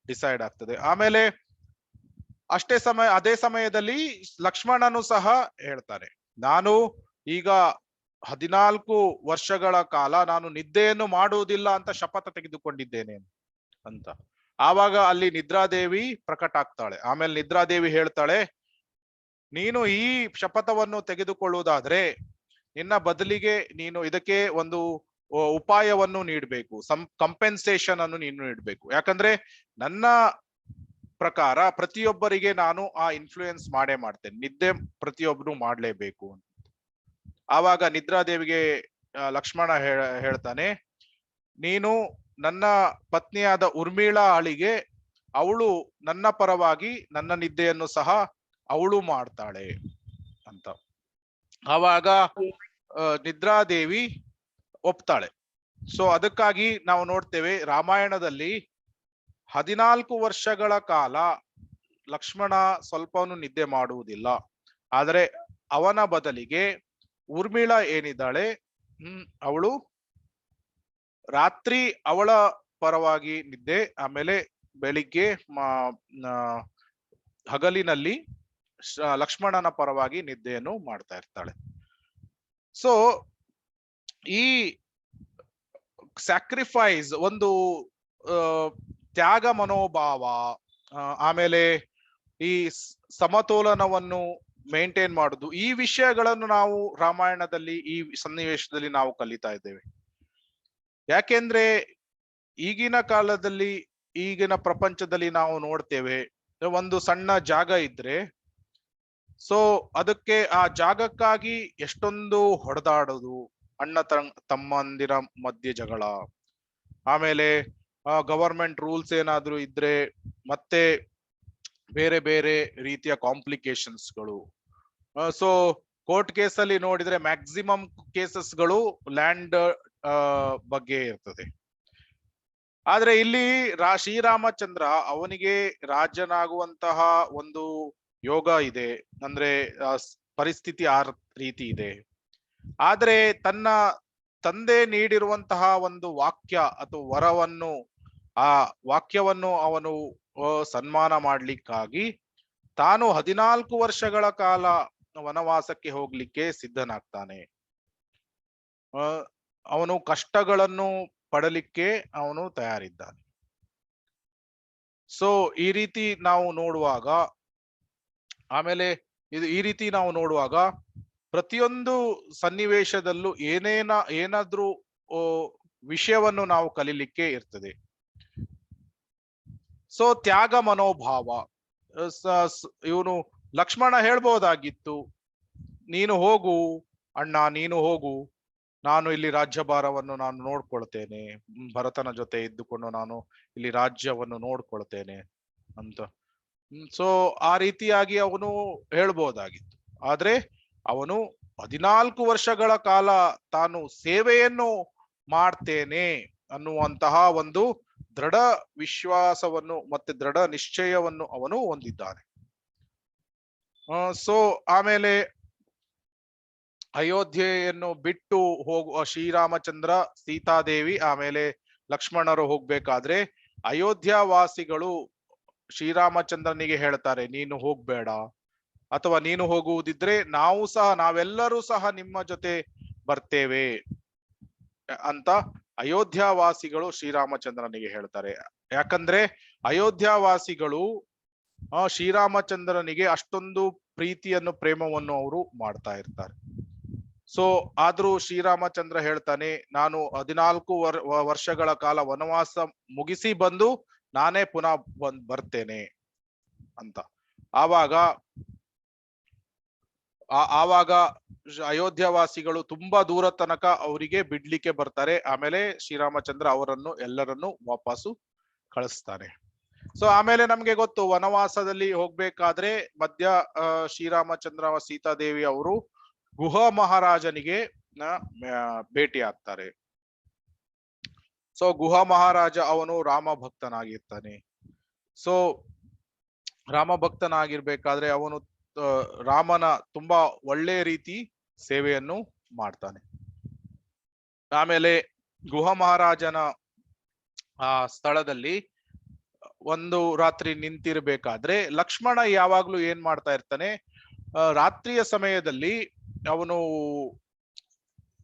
ಡಿಸೈಡ್ ಆಗ್ತದೆ. ಆಮೇಲೆ ಅದೇ ಸಮಯದಲ್ಲಿ ಲಕ್ಷ್ಮಣನು ಸಹ ಹೇಳ್ತಾನೆ, ನಾನು ಈಗ 14 ವರ್ಷಗಳ ಕಾಲ ನಾನು ನಿದ್ದೆಯನ್ನು ಮಾಡುವುದಿಲ್ಲ ಅಂತ ಶಪಥ ತೆಗೆದುಕೊಂಡಿದ್ದೇನೆ ಅಂತ. ಆವಾಗ ಅಲ್ಲಿ ನಿದ್ರಾದೇವಿ ಪ್ರಕಟ ಆಗ್ತಾಳೆ. ಆಮೇಲೆ ನಿದ್ರಾದೇವಿ ಹೇಳ್ತಾಳೆ, ನೀನು ಈ ಶಪಥವನ್ನು ತೆಗೆದುಕೊಳ್ಳುವುದಾದ್ರೆ ನಿನ್ನ ಬದಲಿಗೆ ನೀನು ಇದಕ್ಕೆ ಒಂದು ಉಪಾಯವನ್ನು ನೀಡಬೇಕು, ಕಂಪೆನ್ಸೇಷನ್ ಅನ್ನು ನೀನು ನೀಡಬೇಕು. ಯಾಕಂದ್ರೆ ನನ್ನ ಪ್ರಕಾರ ಪ್ರತಿಯೊಬ್ಬರಿಗೆ ನಾನು ಆ ಇನ್ಫ್ಲೂಯೆನ್ಸ್ ಮಾಡೇ ಮಾಡ್ತೇನೆ, ನಿದ್ದೆ ಪ್ರತಿಯೊಬ್ಬರು ಮಾಡ್ಲೇಬೇಕು ಅಂತ. ಆವಾಗ ನಿದ್ರಾದೇವಿಗೆ ಲಕ್ಷ್ಮಣ ಹೇಳ್ತಾನೆ, ನೀನು ನನ್ನ ಪತ್ನಿಯಾದ ಊರ್ಮಿಳಾ ಆಳಿಗೆ, ಅವಳು ನನ್ನ ಪರವಾಗಿ ನನ್ನ ನಿದ್ದೆಯನ್ನು ಸಹ ಅವಳು ಮಾಡ್ತಾಳೆ ಅಂತ. ಆವಾಗ ನಿದ್ರಾದೇವಿ ಒಪ್ತಾಳೆ. ಸೊ ಅದಕ್ಕಾಗಿ ನಾವು ನೋಡ್ತೇವೆ ರಾಮಾಯಣದಲ್ಲಿ 14 ವರ್ಷಗಳ ಕಾಲ ಲಕ್ಷ್ಮಣ ಸ್ವಲ್ಪನೂ ನಿದ್ದೆ ಮಾಡುವುದಿಲ್ಲ. ಆದರೆ ಅವನ ಬದಲಿಗೆ ಊರ್ಮಿಳಾ ಏನಿದ್ದಾಳೆ, ಅವಳು ರಾತ್ರಿ ಅವಳ ಪರವಾಗಿ ನಿದ್ದೆ, ಆಮೇಲೆ ಬೆಳಿಗ್ಗೆ ಹಗಲಿನಲ್ಲಿ ಲಕ್ಷ್ಮಣನ ಪರವಾಗಿ ನಿದ್ದೆಯನ್ನು ಮಾಡ್ತಾ ಇರ್ತಾಳೆ. ಸೊ ಈ ಸ್ಯಾಕ್ರಿಫೈಸ್, ಒಂದು ತ್ಯಾಗ ಮನೋಭಾವ, ಆಮೇಲೆ ಈ ಸಮತೋಲನವನ್ನು ಮೇಂಟೈನ್ ಮಾಡುದು, ಈ ವಿಷಯಗಳನ್ನು ನಾವು ರಾಮಾಯಣದಲ್ಲಿ ಈ ಸನ್ನಿವೇಶದಲ್ಲಿ ನಾವು ಕಲಿತಾ ಇದ್ದೇವೆ. ಯಾಕೆಂದ್ರೆ ಈಗಿನ ಕಾಲದಲ್ಲಿ, ಈಗಿನ ಪ್ರಪಂಚದಲ್ಲಿ ನಾವು ನೋಡ್ತೇವೆ, ಒಂದು ಸಣ್ಣ ಜಾಗ ಇದ್ರೆ ಸೊ ಅದಕ್ಕೆ ಆ ಜಾಗಕ್ಕಾಗಿ ಎಷ್ಟೊಂದು ಹೊಡೆದಾಡೋದು, ಅಣ್ಣ ತಮ್ಮಂದಿರ ಮಧ್ಯೆ ಜಗಳ, ಆಮೇಲೆ ಗವರ್ಮೆಂಟ್ ರೂಲ್ಸ್ ಏನಾದ್ರೂ ಇದ್ರೆ ಮತ್ತೆ ಬೇರೆ ಬೇರೆ ರೀತಿಯ ಕಾಂಪ್ಲಿಕೇಶನ್ಸ್ಗಳು. ಸೊ ಕೋರ್ಟ್ ಕೇಸಲ್ಲಿ ನೋಡಿದ್ರೆ ಮ್ಯಾಕ್ಸಿಮಮ್ ಕೇಸಸ್ಗಳು ಲ್ಯಾಂಡ್ ಬಗ್ಗೆ ಇರ್ತದೆ. ಆದ್ರೆ ಇಲ್ಲಿ ಶ್ರೀರಾಮಚಂದ್ರ ಅವನಿಗೆ ರಾಜನಾಗುವಂತಹ ಒಂದು ಯೋಗ ಇದೆ, ಅಂದ್ರೆ ಪರಿಸ್ಥಿತಿ ಆ ರೀತಿ ಇದೆ. ಆದ್ರೆ ತನ್ನ ತಂದೆ ನೀಡಿರುವಂತಹ ಒಂದು ವಾಕ್ಯ ಅಥವಾ ವರವನ್ನು, ಆ ವಾಕ್ಯವನ್ನು ಅವನು ಸನ್ಮಾನ ಮಾಡ್ಲಿಕ್ಕಾಗಿ ತಾನು 14 ವರ್ಷಗಳ ಕಾಲ ವನವಾಸಕ್ಕೆ ಹೋಗ್ಲಿಕ್ಕೆ ಸಿದ್ಧನಾಗ್ತಾನೆ. ಅವನು ಕಷ್ಟಗಳನ್ನು ಪಡಲಿಕ್ಕೆ ಅವನು ತಯಾರಿದ್ದಾನೆ. ಸೊ ಈ ರೀತಿ ನಾವು ನೋಡುವಾಗ, ಆಮೇಲೆ ಈ ರೀತಿ ನಾವು ನೋಡುವಾಗ ಪ್ರತಿಯೊಂದು ಸನ್ನಿವೇಶದಲ್ಲೂ ಏನಾದ್ರೂ ವಿಷಯವನ್ನು ನಾವು ಕಲಿಲಿಕ್ಕೆ ಇರ್ತದೆ. ಸೊ ತ್ಯಾಗ ಮನೋಭಾವ, ಇವನು ಲಕ್ಷ್ಮಣ ಹೇಳ್ಬೋದಾಗಿತ್ತು, ನೀನು ಹೋಗು ಅಣ್ಣ, ನೀನು ಹೋಗು, ನಾನು ಇಲ್ಲಿ ರಾಜ್ಯಭಾರವನ್ನು ನಾನು ನೋಡ್ಕೊಳ್ತೇನೆ, ಭರತನ ಜೊತೆ ಇದ್ದುಕೊಂಡು ನಾನು ಇಲ್ಲಿ ರಾಜ್ಯವನ್ನು ನೋಡ್ಕೊಳ್ತೇನೆ ಅಂತ. ಸೊ ಆ ರೀತಿಯಾಗಿ ಅವನು ಹೇಳ್ಬೋದಾಗಿತ್ತು. ಆದ್ರೆ ಅವನು 14 ವರ್ಷಗಳ ಕಾಲ ತಾನು ಸೇವೆಯನ್ನು ಮಾಡ್ತೇನೆ ಅನ್ನುವಂತಹ ಒಂದು ದೃಢ ವಿಶ್ವಾಸವನ್ನು ಮತ್ತೆ ದೃಢ ನಿಶ್ಚಯವನ್ನು ಅವನು ಹೊಂದಿದ್ದಾನೆ. ಸೊ ಆಮೇಲೆ ಅಯೋಧ್ಯೆಯನ್ನು ಬಿಟ್ಟು ಹೋಗುವ ಶ್ರೀರಾಮಚಂದ್ರ, ಸೀತಾದೇವಿ ಆಮೇಲೆ ಲಕ್ಷ್ಮಣರು ಹೋಗ್ಬೇಕಾದ್ರೆ ಅಯೋಧ್ಯಾವಾಸಿಗಳು ಶ್ರೀರಾಮಚಂದ್ರನಿಗೆ ಹೇಳ್ತಾರೆ, ನೀನು ಹೋಗ್ಬೇಡ, ಅಥವಾ ನೀನು ಹೋಗುವುದಿದ್ರೆ ನಾವೆಲ್ಲರೂ ಸಹ ನಿಮ್ಮ ಜೊತೆ ಬರ್ತೇವೆ ಅಂತ ಅಯೋಧ್ಯಾವಾಸಿಗಳು ಶ್ರೀರಾಮಚಂದ್ರನಿಗೆ ಹೇಳ್ತಾರೆ. ಯಾಕಂದ್ರೆ ಅಯೋಧ್ಯಾವಾಸಿಗಳು ಶ್ರೀರಾಮಚಂದ್ರನಿಗೆ ಅಷ್ಟೊಂದು ಪ್ರೀತಿಯನ್ನು, ಪ್ರೇಮವನ್ನು ಅವರು ಮಾಡ್ತಾ ಇರ್ತಾರೆ. ಸೊ ಆದ್ರೂ ಶ್ರೀರಾಮಚಂದ್ರ ಹೇಳ್ತಾನೆ, ನಾನು 14 ವರ್ಷಗಳ ಕಾಲ ವನವಾಸ ಮುಗಿಸಿ ಬಂದು ನಾನೇ ಪುನಃ ಬರ್ತೇನೆ ಅಂತ. ಆವಾಗ ಅಯೋಧ್ಯವಾಸಿಗಳು ತುಂಬಾ ದೂರ ತನಕ ಅವರಿಗೆ ಬಿಡ್ಲಿಕ್ಕೆ ಬರ್ತಾರೆ. ಆಮೇಲೆ ಶ್ರೀರಾಮಚಂದ್ರ ಎಲ್ಲರನ್ನು ವಾಪಸ್ಸು ಕಳಿಸ್ತಾನೆ. ಸೊ ಆಮೇಲೆ ನಮ್ಗೆ ಗೊತ್ತು ವನವಾಸದಲ್ಲಿ ಹೋಗ್ಬೇಕಾದ್ರೆ ಮಧ್ಯ ಶ್ರೀರಾಮಚಂದ್ರ ಸೀತಾದೇವಿ ಅವರು ಗುಹ ಮಹಾರಾಜನಿಗೆ ಭೇಟಿ ಆಗ್ತಾರೆ. ಸೊ ಗುಹ ಮಹಾರಾಜ ಅವನು ರಾಮ ಭಕ್ತನಾಗಿರ್ತಾನೆ. ಸೊ ರಾಮ ಭಕ್ತನಾಗಿರ್ಬೇಕಾದ್ರೆ ಅವನು ರಾಮನ ತುಂಬಾ ಒಳ್ಳೆ ರೀತಿ ಸೇವೆಯನ್ನು ಮಾಡ್ತಾನೆ. ಆಮೇಲೆ ಗುಹ ಮಹಾರಾಜನ ಆ ಸ್ಥಳದಲ್ಲಿ ಒಂದು ರಾತ್ರಿ ನಿಂತಿರ್ಬೇಕಾದ್ರೆ ಲಕ್ಷ್ಮಣ ಯಾವಾಗ್ಲೂ ಏನ್ ಮಾಡ್ತಾ ಇರ್ತಾನೆ, ರಾತ್ರಿಯ ಸಮಯದಲ್ಲಿ ಅವನು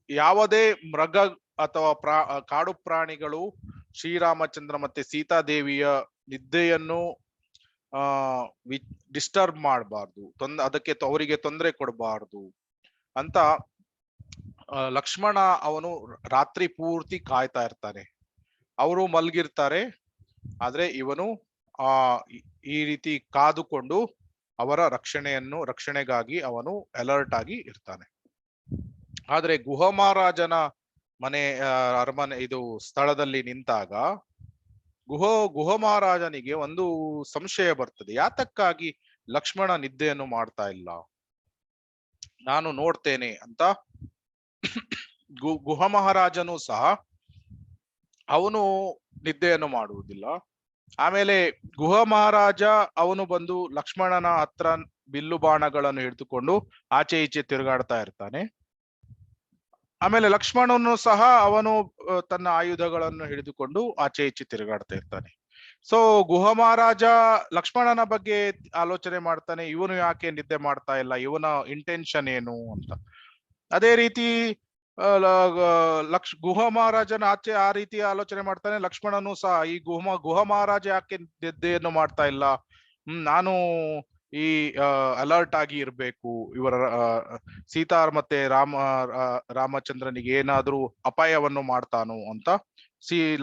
ಯಾವುದೇ ಮೃಗ ಅಥವಾ ಕಾಡು ಪ್ರಾಣಿಗಳು ಶ್ರೀರಾಮಚಂದ್ರ ಮತ್ತೆ ಸೀತಾದೇವಿಯ ನಿದ್ದೆಯನ್ನು ಡಿಸ್ಟರ್ಬ್ ಮಾಡಬಾರ್ದು, ಅದಕ್ಕೆ ಅವರಿಗೆ ತೊಂದರೆ ಕೊಡಬಾರ್ದು ಅಂತ ಲಕ್ಷ್ಮಣ ಅವನು ರಾತ್ರಿ ಪೂರ್ತಿ ಕಾಯ್ತಾ ಇರ್ತಾನೆ. ಅವರು ಮಲ್ಗಿರ್ತಾರೆ, ಆದ್ರೆ ಇವನು ಈ ರೀತಿ ಕಾದುಕೊಂಡು ಅವರ ರಕ್ಷಣೆಗಾಗಿ ಅವನು ಅಲರ್ಟ್ ಆಗಿ ಇರ್ತಾನೆ. ಆದ್ರೆ ಗುಹ ಮಹಾರಾಜನ ಮನೆ ಅರಮನೆ ಇದು ಸ್ಥಳದಲ್ಲಿ ನಿಂತಾಗ ಗುಹ ಮಹಾರಾಜನಿಗೆ ಒಂದು ಸಂಶಯ ಬರ್ತದೆ. ಯಾತಕ್ಕಾಗಿ ಲಕ್ಷ್ಮಣ ನಿದ್ದೆಯನ್ನು ಮಾಡ್ತಾ ಇಲ್ಲ, ನಾನು ನೋಡ್ತೇನೆ ಅಂತ ಗುಹ ಮಹಾರಾಜನು ಸಹ ಅವನು ನಿದ್ದೆಯನ್ನು ಮಾಡುವುದಿಲ್ಲ. ಆಮೇಲೆ ಗುಹ ಮಹಾರಾಜ ಅವನು ಬಂದು ಲಕ್ಷ್ಮಣನ ಹತ್ರ ಬಿಲ್ಲು ಬಾಣಗಳನ್ನು ಹಿಡಿದುಕೊಂಡು ಆಚೆ ಈಚೆ ತಿರುಗಾಡ್ತಾ ಇರ್ತಾನೆ. ಆಮೇಲೆ ಲಕ್ಷ್ಮಣನು ಸಹ ಅವನು ತನ್ನ ಆಯುಧಗಳನ್ನು ಹಿಡಿದುಕೊಂಡು ಆಚೆ ಈಚೆ ತಿರುಗಾಡ್ತಾ ಇರ್ತಾನೆ. ಸೊ ಗುಹ ಮಹಾರಾಜ ಲಕ್ಷ್ಮಣನ ಬಗ್ಗೆ ಆಲೋಚನೆ ಮಾಡ್ತಾನೆ, ಇವನು ಯಾಕೆ ನಿದ್ದೆ ಮಾಡ್ತಾ ಇಲ್ಲ, ಇವನ ಇಂಟೆನ್ಷನ್ ಏನು ಅಂತ. ಅದೇ ರೀತಿ ಗುಹ ಮಹಾರಾಜನ ಆಚೆ ಆ ರೀತಿ ಆಲೋಚನೆ ಮಾಡ್ತಾನೆ. ಲಕ್ಷ್ಮಣನು ಸಹ ಈ ಗುಹ ಮಹಾರಾಜ ಯಾಕೆ ನಿದ್ದೆಯನ್ನು ಮಾಡ್ತಾ ಇಲ್ಲ, ನಾನು ಈ ಅಲರ್ಟ್ ಆಗಿ ಇರ್ಬೇಕು, ಇವರ ಸೀತಾ ಮತ್ತೆ ರಾಮಚಂದ್ರನಿಗೆ ಏನಾದ್ರೂ ಅಪಾಯವನ್ನು ಮಾಡ್ತಾನೋ ಅಂತ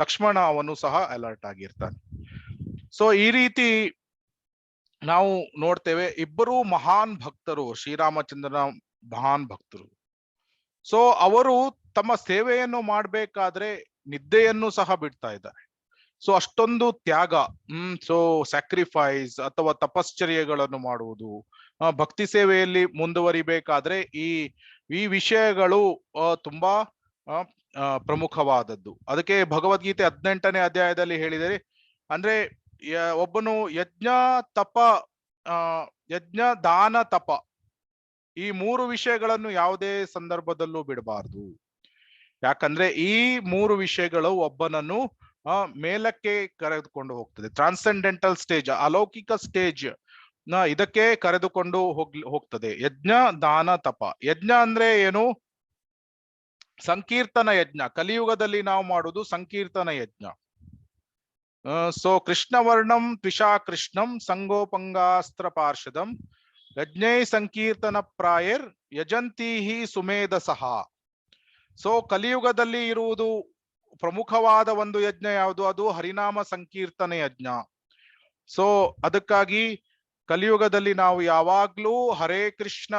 ಲಕ್ಷ್ಮಣ ಅವನು ಸಹ ಅಲರ್ಟ್ ಆಗಿರ್ತಾನೆ. ಸೊ ಈ ರೀತಿ ನಾವು ನೋಡ್ತೇವೆ, ಇಬ್ಬರು ಮಹಾನ್ ಭಕ್ತರು, ಶ್ರೀರಾಮಚಂದ್ರನ ಮಹಾನ್ ಭಕ್ತರು. ಸೊ ಅವರು ತಮ್ಮ ಸೇವೆಯನ್ನು ಮಾಡ್ಬೇಕಾದ್ರೆ ನಿದ್ದೆಯನ್ನು ಸಹ ಬಿಡ್ತಾ ಇದ್ದಾರೆ. ಸೊ ಅಷ್ಟೊಂದು ತ್ಯಾಗ, ಸೊ ಸ್ಯಾಕ್ರಿಫೈಸ್ ಅಥವಾ ತಪಶ್ಚರ್ಯಗಳನ್ನು ಮಾಡುವುದು, ಭಕ್ತಿ ಸೇವೆಯಲ್ಲಿ ಮುಂದುವರಿಬೇಕಾದ್ರೆ ಈ ವಿಷಯಗಳು ತುಂಬಾ ಪ್ರಮುಖವಾದದ್ದು. ಅದಕ್ಕೆ ಭಗವದ್ಗೀತೆ 18ನೇ ಅಧ್ಯಾಯದಲ್ಲಿ ಹೇಳಿದರೆ, ಅಂದ್ರೆ ಒಬ್ಬನು ಯಜ್ಞ ದಾನ ತಪ ಈ 3 ವಿಷಯಗಳನ್ನು ಯಾವುದೇ ಸಂದರ್ಭದಲ್ಲೂ ಬಿಡಬಾರ್ದು. ಯಾಕಂದ್ರೆ ಈ 3 ವಿಷಯಗಳು ಒಬ್ಬನನ್ನು ಮೇಲಕ್ಕೆ ಕರೆದುಕೊಂಡು ಹೋಗ್ತದೆ. ಟ್ರಾನ್ಸೆಂಡೆಂಟಲ್ ಸ್ಟೇಜ್, ಅಲೌಕಿಕ ಸ್ಟೇಜ್ ಇದಕ್ಕೆ ಕರೆದುಕೊಂಡು ಹೋಗ್ತದೆ. ಯಜ್ಞ ದಾನ ತಪ. ಯಜ್ಞ ಅಂದ್ರೆ ಏನು? ಸಂಕೀರ್ತನ ಯಜ್ಞ. ಕಲಿಯುಗದಲ್ಲಿ ನಾವು ಮಾಡುವುದು ಸಂಕೀರ್ತನ ಯಜ್ಞ. ಸೊ ಕೃಷ್ಣವರ್ಣಂ ತ್ವಿಷಾ ಕೃಷ್ಣಂ ಸಂಗೋಪಂಗಾಸ್ತ್ರ ಪಾರ್ಷದಂ ಯಜ್ಞೈ ಸಂಕೀರ್ತನ ಪ್ರಾಯರ್ ಯಜಂತೀಹಿ ಸುಮೇಧಸಃ. ಸೊ ಕಲಿಯುಗದಲ್ಲಿ ಇರುವುದು ಪ್ರಮುಖವಾದ ಒಂದು ಯಜ್ಞ ಯಾವುದು? ಅದು ಹರಿನಾಮ ಸಂಕೀರ್ತನೆ ಯಜ್ಞ. ಸೊ ಅದಕ್ಕಾಗಿ ಕಲಿಯುಗದಲ್ಲಿ ನಾವು ಯಾವಾಗ್ಲೂ ಹರೇ ಕೃಷ್ಣ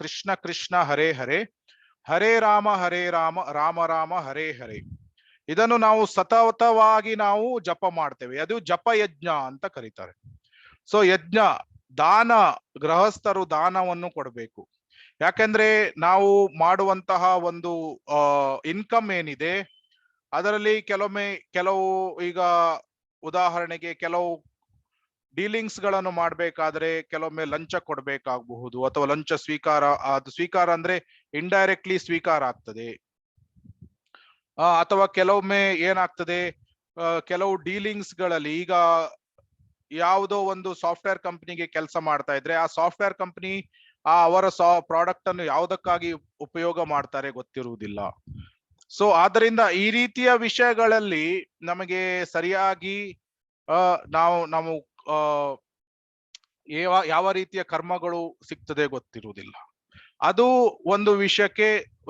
ಕೃಷ್ಣ ಕೃಷ್ಣ ಹರೇ ಹರೇ, ಹರೇ ರಾಮ ರಾಮ ರಾಮ ಹರೇ ಹರೇ, ಇದನ್ನು ನಾವು ಸತತವಾಗಿ ನಾವು ಜಪ ಮಾಡ್ತೇವೆ. ಅದು ಜಪ ಯಜ್ಞ ಅಂತ ಕರೀತಾರೆ. ಸೊ ಯಜ್ಞ, ದಾನ, ಗೃಹಸ್ಥರು ದಾನವನ್ನು ಕೊಡಬೇಕು. ಯಾಕಂದ್ರೆ ನಾವು ಮಾಡುವಂತಹ ಒಂದು ಇನ್ಕಮ್ ಏನಿದೆ ಅದರಲ್ಲಿ ಕೆಲವು ಈಗ ಉದಾಹರಣೆಗೆ ಕೆಲವು ಡೀಲಿಂಗ್ಸ್ ಗಳನ್ನು ಮಾಡ್ಬೇಕಾದ್ರೆ ಕೆಲವೊಮ್ಮೆ ಲಂಚ ಕೊಡ್ಬೇಕಾಗಬಹುದು, ಅಥವಾ ಲಂಚ ಸ್ವೀಕಾರ ಅಂದ್ರೆ ಇಂಡೈರೆಕ್ಟ್ಲಿ ಸ್ವೀಕಾರ ಆಗ್ತದೆ. ಅಥವಾ ಕೆಲವೊಮ್ಮೆ ಏನಾಗ್ತದೆ, ಕೆಲವು ಡೀಲಿಂಗ್ಸ್ ಗಳಲ್ಲಿ ಈಗ ಯಾವುದೋ ಒಂದು ಸಾಫ್ಟ್ವೇರ್ ಕಂಪನಿಗೆ ಕೆಲಸ ಮಾಡ್ತಾ ಇದ್ರೆ ಆ ಸಾಫ್ಟ್ವೇರ್ ಕಂಪನಿ ಅವರ ಪ್ರಾಡಕ್ಟ್ ಅನ್ನು ಯಾವುದಕ್ಕಾಗಿ ಉಪಯೋಗ ಮಾಡ್ತಾರೆ ಗೊತ್ತಿರುವುದಿಲ್ಲ. ಸೊ ಆದ್ದರಿಂದ ಈ ರೀತಿಯ ವಿಷಯಗಳಲ್ಲಿ ನಮಗೆ ಸರಿಯಾಗಿ ನಾವು ಯಾವ ರೀತಿಯ ಕರ್ಮಗಳು ಸಿಗ್ತದೆ ಗೊತ್ತಿರುವುದಿಲ್ಲ. ಅದು ಒಂದು ವಿಷಯಕ್ಕೆ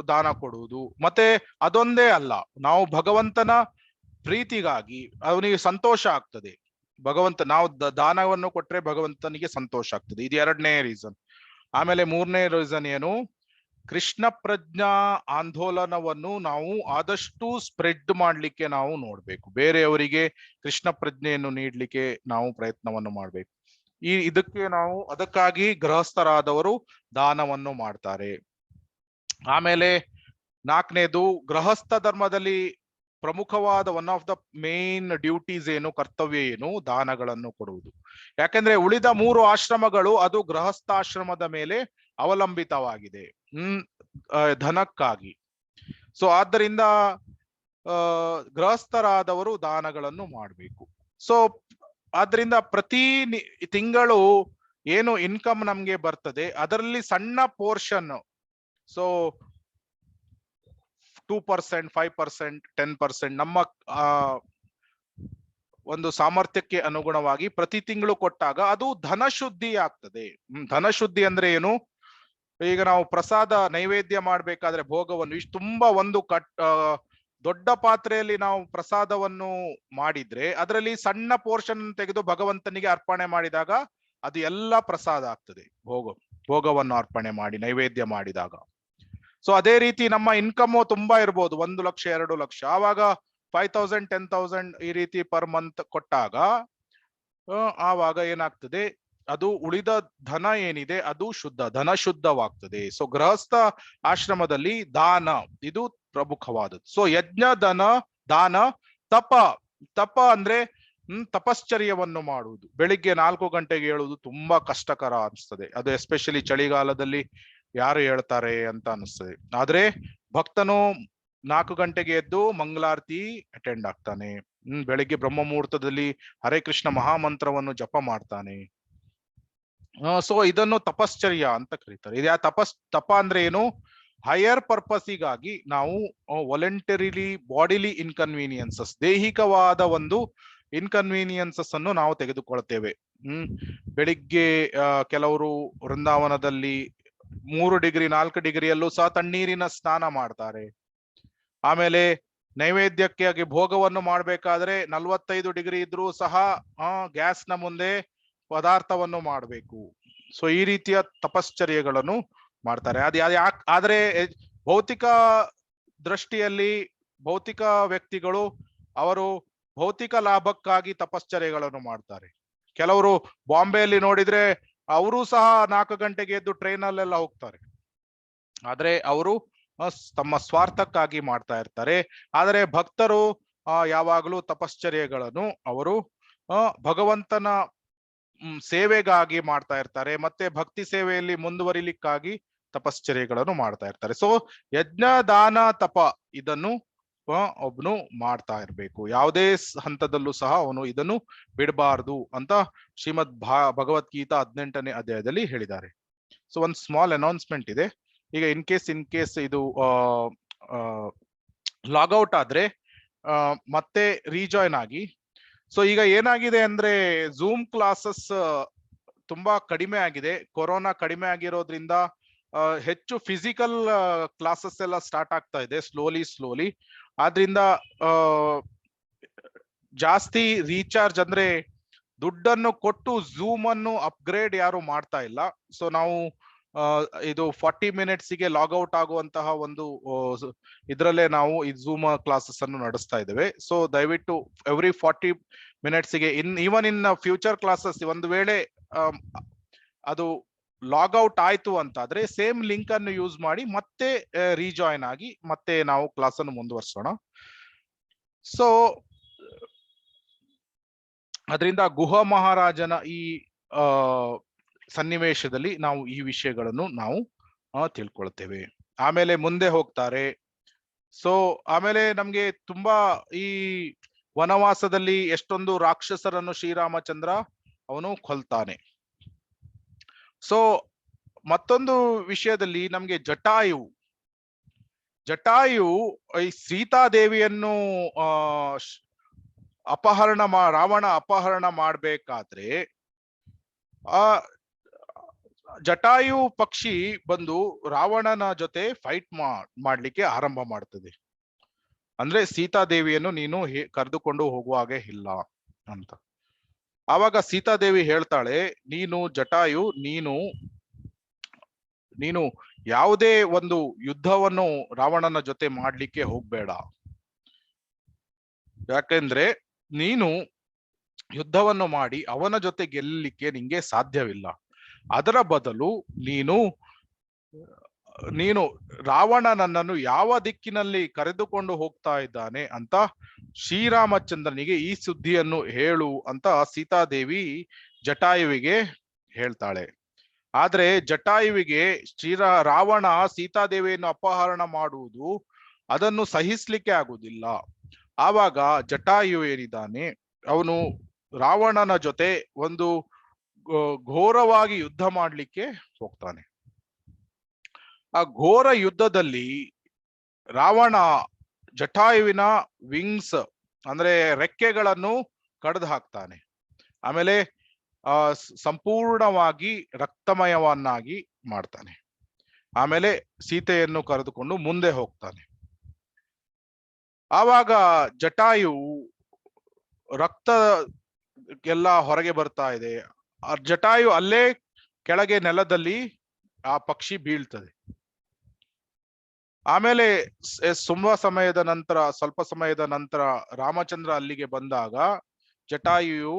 ದಾನ ಕೊಡುವುದು. ಮತ್ತೆ ಅದೊಂದೇ ಅಲ್ಲ, ನಾವು ಭಗವಂತನ ಪ್ರೀತಿಗಾಗಿ ಅವನಿಗೆ ಸಂತೋಷ ಆಗ್ತದೆ. ನಾವು ದಾನವನ್ನು ಕೊಟ್ರೆ ಭಗವಂತನಿಗೆ ಸಂತೋಷ ಆಗ್ತದೆ. ಇದು 2ನೇ ರೀಸನ್. ಆಮೇಲೆ 3ನೇ ರೀಸನ್ ಏನು? ಕೃಷ್ಣ ಪ್ರಜ್ಞಾ ಆಂದೋಲನವನ್ನು ನಾವು ಆದಷ್ಟು ಸ್ಪ್ರೆಡ್ ಮಾಡ್ಲಿಕ್ಕೆ ನಾವು ನೋಡ್ಬೇಕು. ಬೇರೆಯವರಿಗೆ ಕೃಷ್ಣ ಪ್ರಜ್ಞೆಯನ್ನು ನೀಡ್ಲಿಕ್ಕೆ ನಾವು ಪ್ರಯತ್ನವನ್ನು ಮಾಡ್ಬೇಕು. ಅದಕ್ಕಾಗಿ ಗೃಹಸ್ಥರಾದವರು ದಾನವನ್ನು ಮಾಡ್ತಾರೆ. ಆಮೇಲೆ 4ನೇದು, ಗೃಹಸ್ಥ ಧರ್ಮದಲ್ಲಿ ಪ್ರಮುಖವಾದ one of the main duties ಏನು, ಕರ್ತವ್ಯ ಏನು, ದಾನಗಳನ್ನು ಕೊಡುವುದು. ಯಾಕೆಂದ್ರೆ ಉಳಿದ 3 ಆಶ್ರಮಗಳು ಅದು ಗೃಹಸ್ಥಾಶ್ರಮದ ಮೇಲೆ ಅವಲಂಬಿತವಾಗಿದೆ, ಧನಕ್ಕಾಗಿ. ಸೊ ಆದ್ದರಿಂದ ಗೃಹಸ್ಥರಾದವರು ದಾನಗಳನ್ನು ಮಾಡಬೇಕು. ಸೊ ಆದ್ರಿಂದ ಪ್ರತಿ ತಿಂಗಳು ಏನು ಇನ್ಕಮ್ ನಮ್ಗೆ ಬರ್ತದೆ ಅದರಲ್ಲಿ ಸಣ್ಣ ಪೋರ್ಷನ್, ಸೊ 2%, 5%, 10% ನಮ್ಮ ಒಂದು ಸಾಮರ್ಥ್ಯಕ್ಕೆ ಅನುಗುಣವಾಗಿ ಪ್ರತಿ ತಿಂಗಳು ಕೊಟ್ಟಾಗ ಅದು ಧನಶುದ್ಧಿ ಆಗ್ತದೆ. ಧನಶುದ್ಧಿ ಅಂದ್ರೆ ಏನು? ಈಗ ನಾವು ಪ್ರಸಾದ ನೈವೇದ್ಯ ಮಾಡ್ಬೇಕಾದ್ರೆ ಭೋಗವನ್ನು ತುಂಬಾ ಒಂದು ದೊಡ್ಡ ಪಾತ್ರೆಯಲ್ಲಿ ನಾವು ಪ್ರಸಾದವನ್ನು ಮಾಡಿದ್ರೆ ಅದರಲ್ಲಿ ಸಣ್ಣ ಪೋರ್ಷನ್ ತೆಗೆದು ಭಗವಂತನಿಗೆ ಅರ್ಪಣೆ ಮಾಡಿದಾಗ ಅದು ಎಲ್ಲ ಪ್ರಸಾದ ಆಗ್ತದೆ, ಭೋಗವನ್ನು ಅರ್ಪಣೆ ಮಾಡಿ ನೈವೇದ್ಯ ಮಾಡಿದಾಗ. ಸೊ ಅದೇ ರೀತಿ ನಮ್ಮ ಇನ್ಕಮ್ ತುಂಬಾ ಇರ್ಬೋದು, 1 ಲಕ್ಷ 2 ಲಕ್ಷ, ಆವಾಗ 5,000 10,000 ಈ ರೀತಿ ಪರ್ ಮಂತ್ ಕೊಟ್ಟಾಗ ಆವಾಗ ಏನಾಗ್ತದೆ, ಅದು ಉಳಿದ ಧನ ಏನಿದೆ ಅದು ಧನ ಶುದ್ಧವಾಗ್ತದೆ. ಸೊ ಗೃಹಸ್ಥ ಆಶ್ರಮದಲ್ಲಿ ದಾನ ಇದು ಪ್ರಮುಖವಾದದ್ದು. ಸೊ ಯಜ್ಞ, ದಾನ, ತಪ ಅಂದ್ರೆ ತಪಶ್ಚರ್ಯವನ್ನು ಮಾಡುವುದು. ಬೆಳಿಗ್ಗೆ 4 ಗಂಟೆಗೆ ಏಳುವುದು ತುಂಬಾ ಕಷ್ಟಕರ ಅನಿಸ್ತದೆ, ಅದು ಎಸ್ಪೆಷಲಿ ಚಳಿಗಾಲದಲ್ಲಿ ಯಾರು ಹೇಳ್ತಾರೆ ಅಂತ ಅನಿಸ್ತದೆ. ಆದ್ರೆ ಭಕ್ತನು 4 ಗಂಟೆಗೆ ಎದ್ದು ಮಂಗಳಾರತಿ ಅಟೆಂಡ್ ಆಗ್ತಾನೆ, ಬೆಳಿಗ್ಗೆ ಬ್ರಹ್ಮ ಮುಹೂರ್ತದಲ್ಲಿ ಹರೇ ಕೃಷ್ಣ ಮಹಾಮಂತ್ರವನ್ನು ಜಪ ಮಾಡ್ತಾನೆ. ಸೊ ಇದನ್ನು ತಪಶ್ಚರ್ಯ ಅಂತ ಕರೀತಾರೆ. ಇದು ತಪ ಅಂದ್ರೆ ಏನು? ಹೈಯರ್ ಪರ್ಪಸ್ಸಿಗಾಗಿ ನಾವು ವಾಲಂಟರಿಲಿ ಬಾಡಿಲಿ ಇನ್ಕನ್ವೀನಿಯನ್ಸಸ್, ದೈಹಿಕವಾದ ಒಂದು ಇನ್ಕನ್ವೀನಿಯನ್ಸಸ್ ಅನ್ನು ನಾವು ತೆಗೆದುಕೊಳ್ತೇವೆ. ಬೆಳಿಗ್ಗೆ ಕೆಲವರು ವೃಂದಾವನದಲ್ಲಿ 3 ಡಿಗ್ರಿ 4 ಡಿಗ್ರಿಯಲ್ಲೂ ಸಹ ತಣ್ಣೀರಿನ ಸ್ನಾನ ಮಾಡ್ತಾರೆ. ಆಮೇಲೆ ನೈವೇದ್ಯಕ್ಕಾಗಿ ಭೋಗವನ್ನು ಮಾಡ್ಬೇಕಾದ್ರೆ 45 ಡಿಗ್ರಿ ಇದ್ರೂ ಸಹ ಗ್ಯಾಸ್ನ ಮುಂದೆ ಪದಾರ್ಥವನ್ನು ಮಾಡಬೇಕು. ಸೊ ಈ ರೀತಿಯ ತಪಶ್ಚರ್ಯಗಳನ್ನು ಮಾಡ್ತಾರೆ. ಆದ್ರೆ ಭೌತಿಕ ದೃಷ್ಟಿಯಲ್ಲಿ ಭೌತಿಕ ವ್ಯಕ್ತಿಗಳು ಅವರು ಭೌತಿಕ ಲಾಭಕ್ಕಾಗಿ ತಪಶ್ಚರ್ಯಗಳನ್ನು ಮಾಡ್ತಾರೆ. ಕೆಲವರು ಬಾಂಬೆಯಲ್ಲಿ ನೋಡಿದ್ರೆ ಅವರು ಸಹ 4 ಗಂಟೆಗೆ ಎದ್ದು ಟ್ರೈನ್ ಅಲ್ಲೆಲ್ಲ ಹೋಗ್ತಾರೆ, ಆದ್ರೆ ಅವರು ತಮ್ಮ ಸ್ವಾರ್ಥಕ್ಕಾಗಿ ಮಾಡ್ತಾ ಇರ್ತಾರೆ. ಆದರೆ ಭಕ್ತರು ಯಾವಾಗಲೂ ತಪಶ್ಚರ್ಯಗಳನ್ನು ಅವರು ಭಗವಂತನ ಸೇವೆಗಾಗಿ ಮಾಡ್ತಾ ಇರ್ತಾರೆ, ಮತ್ತೆ ಭಕ್ತಿ ಸೇವೆಯಲ್ಲಿ ಮುಂದುವರಿಲಿಕ್ಕಾಗಿ ತಪಶ್ಚರ್ಯಗಳನ್ನು ಮಾಡ್ತಾ ಇರ್ತಾರೆ. ಸೊ ಯಜ್ಞ, ದಾನ, ತಪ ಇದನ್ನು ಒಬ್ನು ಮಾಡ್ತಾ ಇರ್ಬೇಕು. ಯಾವುದೇ ಹಂತದಲ್ಲೂ ಸಹ ಅವನು ಇದನ್ನು ಬಿಡಬಾರ್ದು ಅಂತ ಶ್ರೀಮದ್ ಭಗವದ್ಗೀತಾ 18ನೇ ಅಧ್ಯಾಯದಲ್ಲಿ ಹೇಳಿದ್ದಾರೆ. ಸೊ ಒಂದು ಸ್ಮಾಲ್ ಅನೌನ್ಸ್ಮೆಂಟ್ ಇದೆ. ಈಗ ಇನ್ ಕೇಸ್ ಇದು ಲಾಗೌಟ್ ಆದ್ರೆ ಮತ್ತೆ ರೀಜಾಯ್ನ್ ಆಗಿ. ಸೊ ಈಗ ಏನಾಗಿದೆ ಅಂದ್ರೆ ಝೂಮ್ ಕ್ಲಾಸಸ್ ತುಂಬಾ ಕಡಿಮೆ ಆಗಿದೆ, ಕೊರೋನಾ ಕಡಿಮೆ ಆಗಿರೋದ್ರಿಂದ ಹೆಚ್ಚು ಫಿಸಿಕಲ್ ಕ್ಲಾಸಸ್ ಎಲ್ಲ ಸ್ಟಾರ್ಟ್ ಆಗ್ತಾ ಇದೆ ಸ್ಲೋಲಿ. ಆದ್ರಿಂದ ಜಾಸ್ತಿ ರೀಚಾರ್ಜ್ ಅಂದ್ರೆ ದುಡ್ಡನ್ನು ಕೊಟ್ಟು ಝೂಮ್ ಅನ್ನು ಅಪ್ಗ್ರೇಡ್ ಯಾರು ಮಾಡ್ತಾ ಇಲ್ಲ. ಸೊ ನಾವು ಇದು 40 ಮಿನಿಟ್ಸ್ಗೆ ಲಾಗೌಟ್ ಆಗುವಂತಹ ಒಂದು ಇದ್ರಲ್ಲೇ ನಾವು ಈ ಝೂಮ್ ಕ್ಲಾಸಸ್ ಅನ್ನು ನಡೆಸ್ತಾ ಇದ್ದೇವೆ. ಸೊ ದಯವಿಟ್ಟು ಎವ್ರಿ 40 ಮಿನಿಟ್ಸ್ಗೆ ಈವನ್ ಇನ್ ಫ್ಯೂಚರ್ ಕ್ಲಾಸಸ್ ಒಂದು ವೇಳೆ ಅದು ಲಾಗೌಟ್ ಆಯ್ತು ಅಂತಾದ್ರೆ ಸೇಮ್ ಲಿಂಕ್ ಅನ್ನು ಯೂಸ್ ಮಾಡಿ ಮತ್ತೆ ರೀಜಾಯ್ನ್ ಆಗಿ ಮತ್ತೆ ನಾವು ಕ್ಲಾಸ್ ಅನ್ನು ಮುಂದುವರ್ಸೋಣ. ಸೊ ಅದರಿಂದ ಗುಹ ಮಹಾರಾಜನ ಈ ಸನ್ನಿವೇಶದಲ್ಲಿ ನಾವು ಈ ವಿಷಯಗಳನ್ನು ನಾವು ತಿಳ್ಕೊಳ್ತೇವೆ. ಆಮೇಲೆ ಮುಂದೆ ಹೋಗ್ತಾರೆ. ಸೊ ಆಮೇಲೆ ನಮ್ಗೆ ತುಂಬಾ ಈ ವನವಾಸದಲ್ಲಿ ಎಷ್ಟೊಂದು ರಾಕ್ಷಸರನ್ನು ಶ್ರೀರಾಮಚಂದ್ರ ಅವನು ಕೊಲ್ತಾನೆ. ಸೊ ಮತ್ತೊಂದು ವಿಷಯದಲ್ಲಿ ನಮ್ಗೆ ಜಟಾಯು ಈ ಸೀತಾದೇವಿಯನ್ನು ರಾವಣ ಅಪಹರಣ ಮಾಡ್ಬೇಕಾದ್ರೆ ಆ ಜಟಾಯು ಪಕ್ಷಿ ಬಂದು ರಾವಣನ ಜೊತೆ ಫೈಟ್ ಮಾಡ್ಲಿಕ್ಕೆ ಆರಂಭ ಮಾಡ್ತದೆ. ಅಂದ್ರೆ ಸೀತಾದೇವಿಯನ್ನು ನೀನು ಕರೆದುಕೊಂಡು ಹೋಗುವ ಹಾಗೆ ಇಲ್ಲ ಅಂತ. ಆವಾಗ ಸೀತಾದೇವಿ ಹೇಳ್ತಾಳೆ, ನೀನು ಜಟಾಯು, ನೀನು ಯಾವುದೇ ಒಂದು ಯುದ್ಧವನ್ನು ರಾವಣನ ಜೊತೆ ಮಾಡ್ಲಿಕ್ಕೆ ಹೋಗ್ಬೇಡ. ಯಾಕೆಂದ್ರೆ ನೀನು ಯುದ್ಧವನ್ನು ಮಾಡಿ ಅವನ ಜೊತೆ ಗೆಲ್ಲಲಿಕ್ಕೆ ನಿಂಗೆ ಸಾಧ್ಯವಿಲ್ಲ. ಅದರ ಬದಲು ನೀನು ರಾವಣನನ್ನು ಯಾವ ದಿಕ್ಕಿನಲ್ಲಿ ಕರೆದುಕೊಂಡು ಹೋಗ್ತಾ ಇದ್ದಾನೆ ಅಂತ ಶ್ರೀರಾಮಚಂದ್ರನಿಗೆ ಈ ಸುದ್ದಿಯನ್ನು ಹೇಳು ಅಂತ ಸೀತಾದೇವಿ ಜಟಾಯುವಿಗೆ ಹೇಳ್ತಾಳೆ. ಆದ್ರೆ ಜಟಾಯುವಿಗೆ ರಾವಣ ಸೀತಾದೇವಿಯನ್ನು ಅಪಹರಣ ಮಾಡುವುದು ಅದನ್ನು ಸಹಿಸ್ಲಿಕ್ಕೆ ಆಗುದಿಲ್ಲ. ಆವಾಗ ಜಟಾಯು ಏನಿದ್ದಾನೆ ಅವನು ರಾವಣನ ಜೊತೆ ಒಂದು ಘೋರವಾಗಿ ಯುದ್ಧ ಮಾಡ್ಲಿಕ್ಕೆ ಹೋಗ್ತಾನೆ. ಆ ಘೋರ ಯುದ್ಧದಲ್ಲಿ ರಾವಣ ಜಟಾಯುವಿನ ವಿಂಗ್ಸ್ ಅಂದ್ರೆ ರೆಕ್ಕೆಗಳನ್ನು ಕಡ್ದು ಹಾಕ್ತಾನೆ. ಆಮೇಲೆ ಸಂಪೂರ್ಣವಾಗಿ ರಕ್ತಮಯವನ್ನಾಗಿ ಮಾಡ್ತಾನೆ. ಆಮೇಲೆ ಸೀತೆಯನ್ನು ಕರೆದುಕೊಂಡು ಮುಂದೆ ಹೋಗ್ತಾನೆ. ಆವಾಗ ಜಟಾಯು ರಕ್ತ ಎಲ್ಲ ಹೊರಗೆ ಬರ್ತಾ ಇದೆ. ಜಟಾಯು ಅಲ್ಲೇ ಕೆಳಗೆ ನೆಲದಲ್ಲಿ ಆ ಪಕ್ಷಿ ಬೀಳ್ತದೆ. ಆಮೇಲೆ ಸ್ವಲ್ಪ ಸಮಯದ ನಂತರ ರಾಮಚಂದ್ರ ಅಲ್ಲಿಗೆ ಬಂದಾಗ ಜಟಾಯು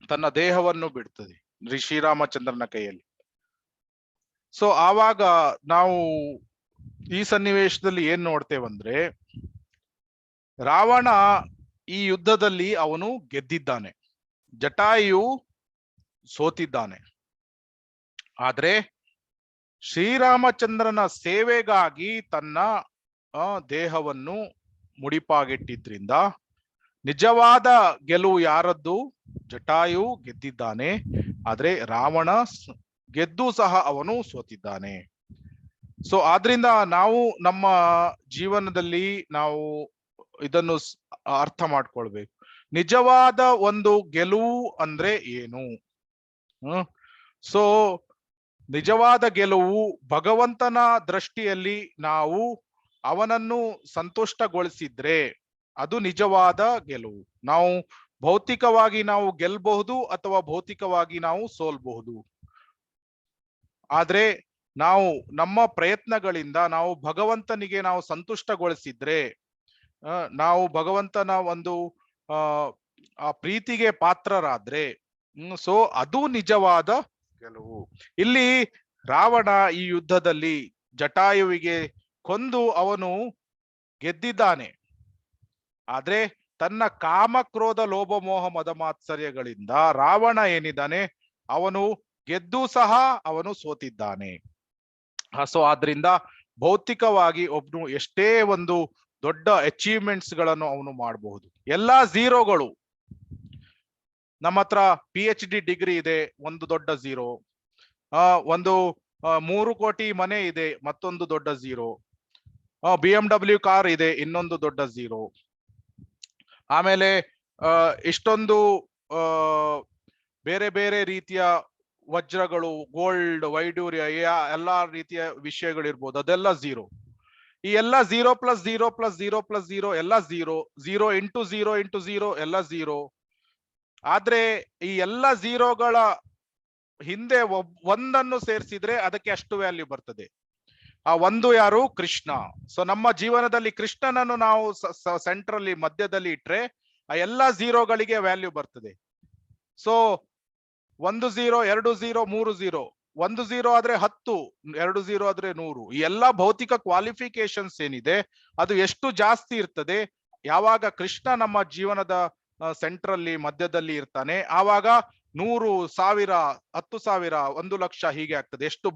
ತನ್ನ ದೇಹವನ್ನು ಬಿಡ್ತದೆ ಶ್ರೀರಾಮಚಂದ್ರನ ಕೈಯಲ್ಲಿ. ಸೊ ಆವಾಗ ನಾವು ಈ ಸನ್ನಿವೇಶದಲ್ಲಿ ಏನ್ ನೋಡ್ತೇವಂದ್ರೆ ರಾವಣ ಈ ಯುದ್ಧದಲ್ಲಿ ಅವನು ಗೆದ್ದಿದ್ದಾನೆ, ಜಟಾಯು ಸೋತಿದ್ದಾನೆ. ಆದ್ರೆ ಶ್ರೀರಾಮಚಂದ್ರನ ಸೇವೆಗಾಗಿ ತನ್ನ ದೇಹವನ್ನು ಮುಡಿಪಾಗಿಟ್ಟಿದ್ರಿಂದ ನಿಜವಾದ ಗೆಲುವು ಯಾರದ್ದು? ಜಟಾಯು ಗೆದ್ದಿದ್ದಾನೆ. ಆದ್ರೆ ರಾವಣ ಗೆದ್ದು ಸಹ ಅವನು ಸೋತಿದ್ದಾನೆ. ಸೊ ಆದ್ರಿಂದ ನಾವು ನಮ್ಮ ಜೀವನದಲ್ಲಿ ನಾವು ಇದನ್ನು ಅರ್ಥ ಮಾಡ್ಕೊಳ್ಬೇಕು. ನಿಜವಾದ ಒಂದು ಗೆಲುವು ಅಂದ್ರೆ ಏನು? ಸೊ ನಿಜವಾದ ಗೆಲುವು ಭಗವಂತನ ದೃಷ್ಟಿಯಲ್ಲಿ ನಾವು ಅವನನ್ನು ಸಂತುಷ್ಟಗೊಳಿಸಿದ್ರೆ ಅದು ನಿಜವಾದ ಗೆಲುವು. ನಾವು ಭೌತಿಕವಾಗಿ ನಾವು ಗೆಲ್ಬಹುದು ಅಥವಾ ಭೌತಿಕವಾಗಿ ನಾವು ಸೋಲ್ಬಹುದು. ಆದ್ರೆ ನಾವು ನಮ್ಮ ಪ್ರಯತ್ನಗಳಿಂದ ನಾವು ಭಗವಂತನಿಗೆ ನಾವು ಸಂತುಷ್ಟಗೊಳಿಸಿದ್ರೆ ನಾವು ಭಗವಂತನ ಒಂದು ಆ ಪ್ರೀತಿಗೆ ಪಾತ್ರರಾದ್ರೆ ಸೊ ಅದು ನಿಜವಾದ ಗೆಲುವು. ಇಲ್ಲಿ ರಾವಣ ಈ ಯುದ್ಧದಲ್ಲಿ ಜಟಾಯುವಿಗೆ ಕೊಂದು ಅವನು ಗೆದ್ದಿದ್ದಾನೆ. ಆದ್ರೆ ತನ್ನ ಕಾಮ ಕ್ರೋಧ ಲೋಭ ಮೋಹ ಮದ ಮಾತ್ಸರ್ಯಗಳಿಂದ ರಾವಣ ಏನಿದ್ದಾನೆ ಅವನು ಗೆದ್ದು ಸಹ ಅವನು ಸೋತಿದ್ದಾನೆ. ಸೊ ಆದ್ರಿಂದ ಭೌತಿಕವಾಗಿ ಒಬ್ನು ಎಷ್ಟೇ ಒಂದು ದೊಡ್ಡ ಅಚೀವ್ಮೆಂಟ್ಸ್ ಗಳನ್ನು ಅವನು ಮಾಡಬಹುದು. ಎಲ್ಲಾ ಝೀರೋಗಳು. ನಮ್ಮ ಹತ್ರ PhD ಡಿಗ್ರಿ ಇದೆ, ಒಂದು ದೊಡ್ಡ ಝೀರೋ. ಒಂದು 3 ಕೋಟಿ ಮನೆ ಇದೆ, ಮತ್ತೊಂದು ದೊಡ್ಡ ಝೀರೋ. BMW ಕಾರ್ ಇದೆ, ಇನ್ನೊಂದು ದೊಡ್ಡ ಝೀರೋ. ಆಮೇಲೆ ಇಷ್ಟೊಂದು ಬೇರೆ ಬೇರೆ ರೀತಿಯ ವಜ್ರಗಳು, ಗೋಲ್ಡ್, ವೈಡೂರ್ಯ, ಎಲ್ಲಾ ರೀತಿಯ ವಿಷಯಗಳಿರ್ಬೋದು, ಅದೆಲ್ಲ ಝೀರೋ. ಈ ಎಲ್ಲ 0+0+0+0 ಎಲ್ಲ ಝೀರೋ. 0 × 0 ಎಲ್ಲ ಆದ್ರೆ ಈ ಎಲ್ಲ ಝೀರೋಗಳ ಹಿಂದೆ ಒಂದನ್ನು ಸೇರಿಸಿದ್ರೆ ಅದಕ್ಕೆ ಅಷ್ಟು ವ್ಯಾಲ್ಯೂ ಬರ್ತದೆ. ಆ ಒಂದು ಯಾರು? ಕೃಷ್ಣ. ಸೊ ನಮ್ಮ ಜೀವನದಲ್ಲಿ ಕೃಷ್ಣನನ್ನು ನಾವು ಸೆಂಟ್ರಲ್ಲಿ ಮಧ್ಯದಲ್ಲಿ ಇಟ್ರೆ ಆ ಎಲ್ಲಾ ಝೀರೋಗಳಿಗೆ ವ್ಯಾಲ್ಯೂ ಬರ್ತದೆ. ಸೊ 1 0, 2 0, 3 0. 1 0 ಆದ್ರೆ 10, 2 0 ಆದ್ರೆ 100. ಈ ಎಲ್ಲಾ ಭೌತಿಕ ಕ್ವಾಲಿಫಿಕೇಶನ್ಸ್ ಏನಿದೆ ಅದು ಎಷ್ಟು ಜಾಸ್ತಿ ಇರ್ತದೆ ಯಾವಾಗ ಕೃಷ್ಣ ನಮ್ಮ ಜೀವನದ ಸೆಂಟ್ರಲ್ಲಿ ಮಧ್ಯದಲ್ಲಿ ಇರ್ತಾನೆ. ಆವಾಗ 100, 1000, 10,000, 1 ಲಕ್ಷ ಹೀಗೆ ಆಗ್ತದೆ. ಎಷ್ಟು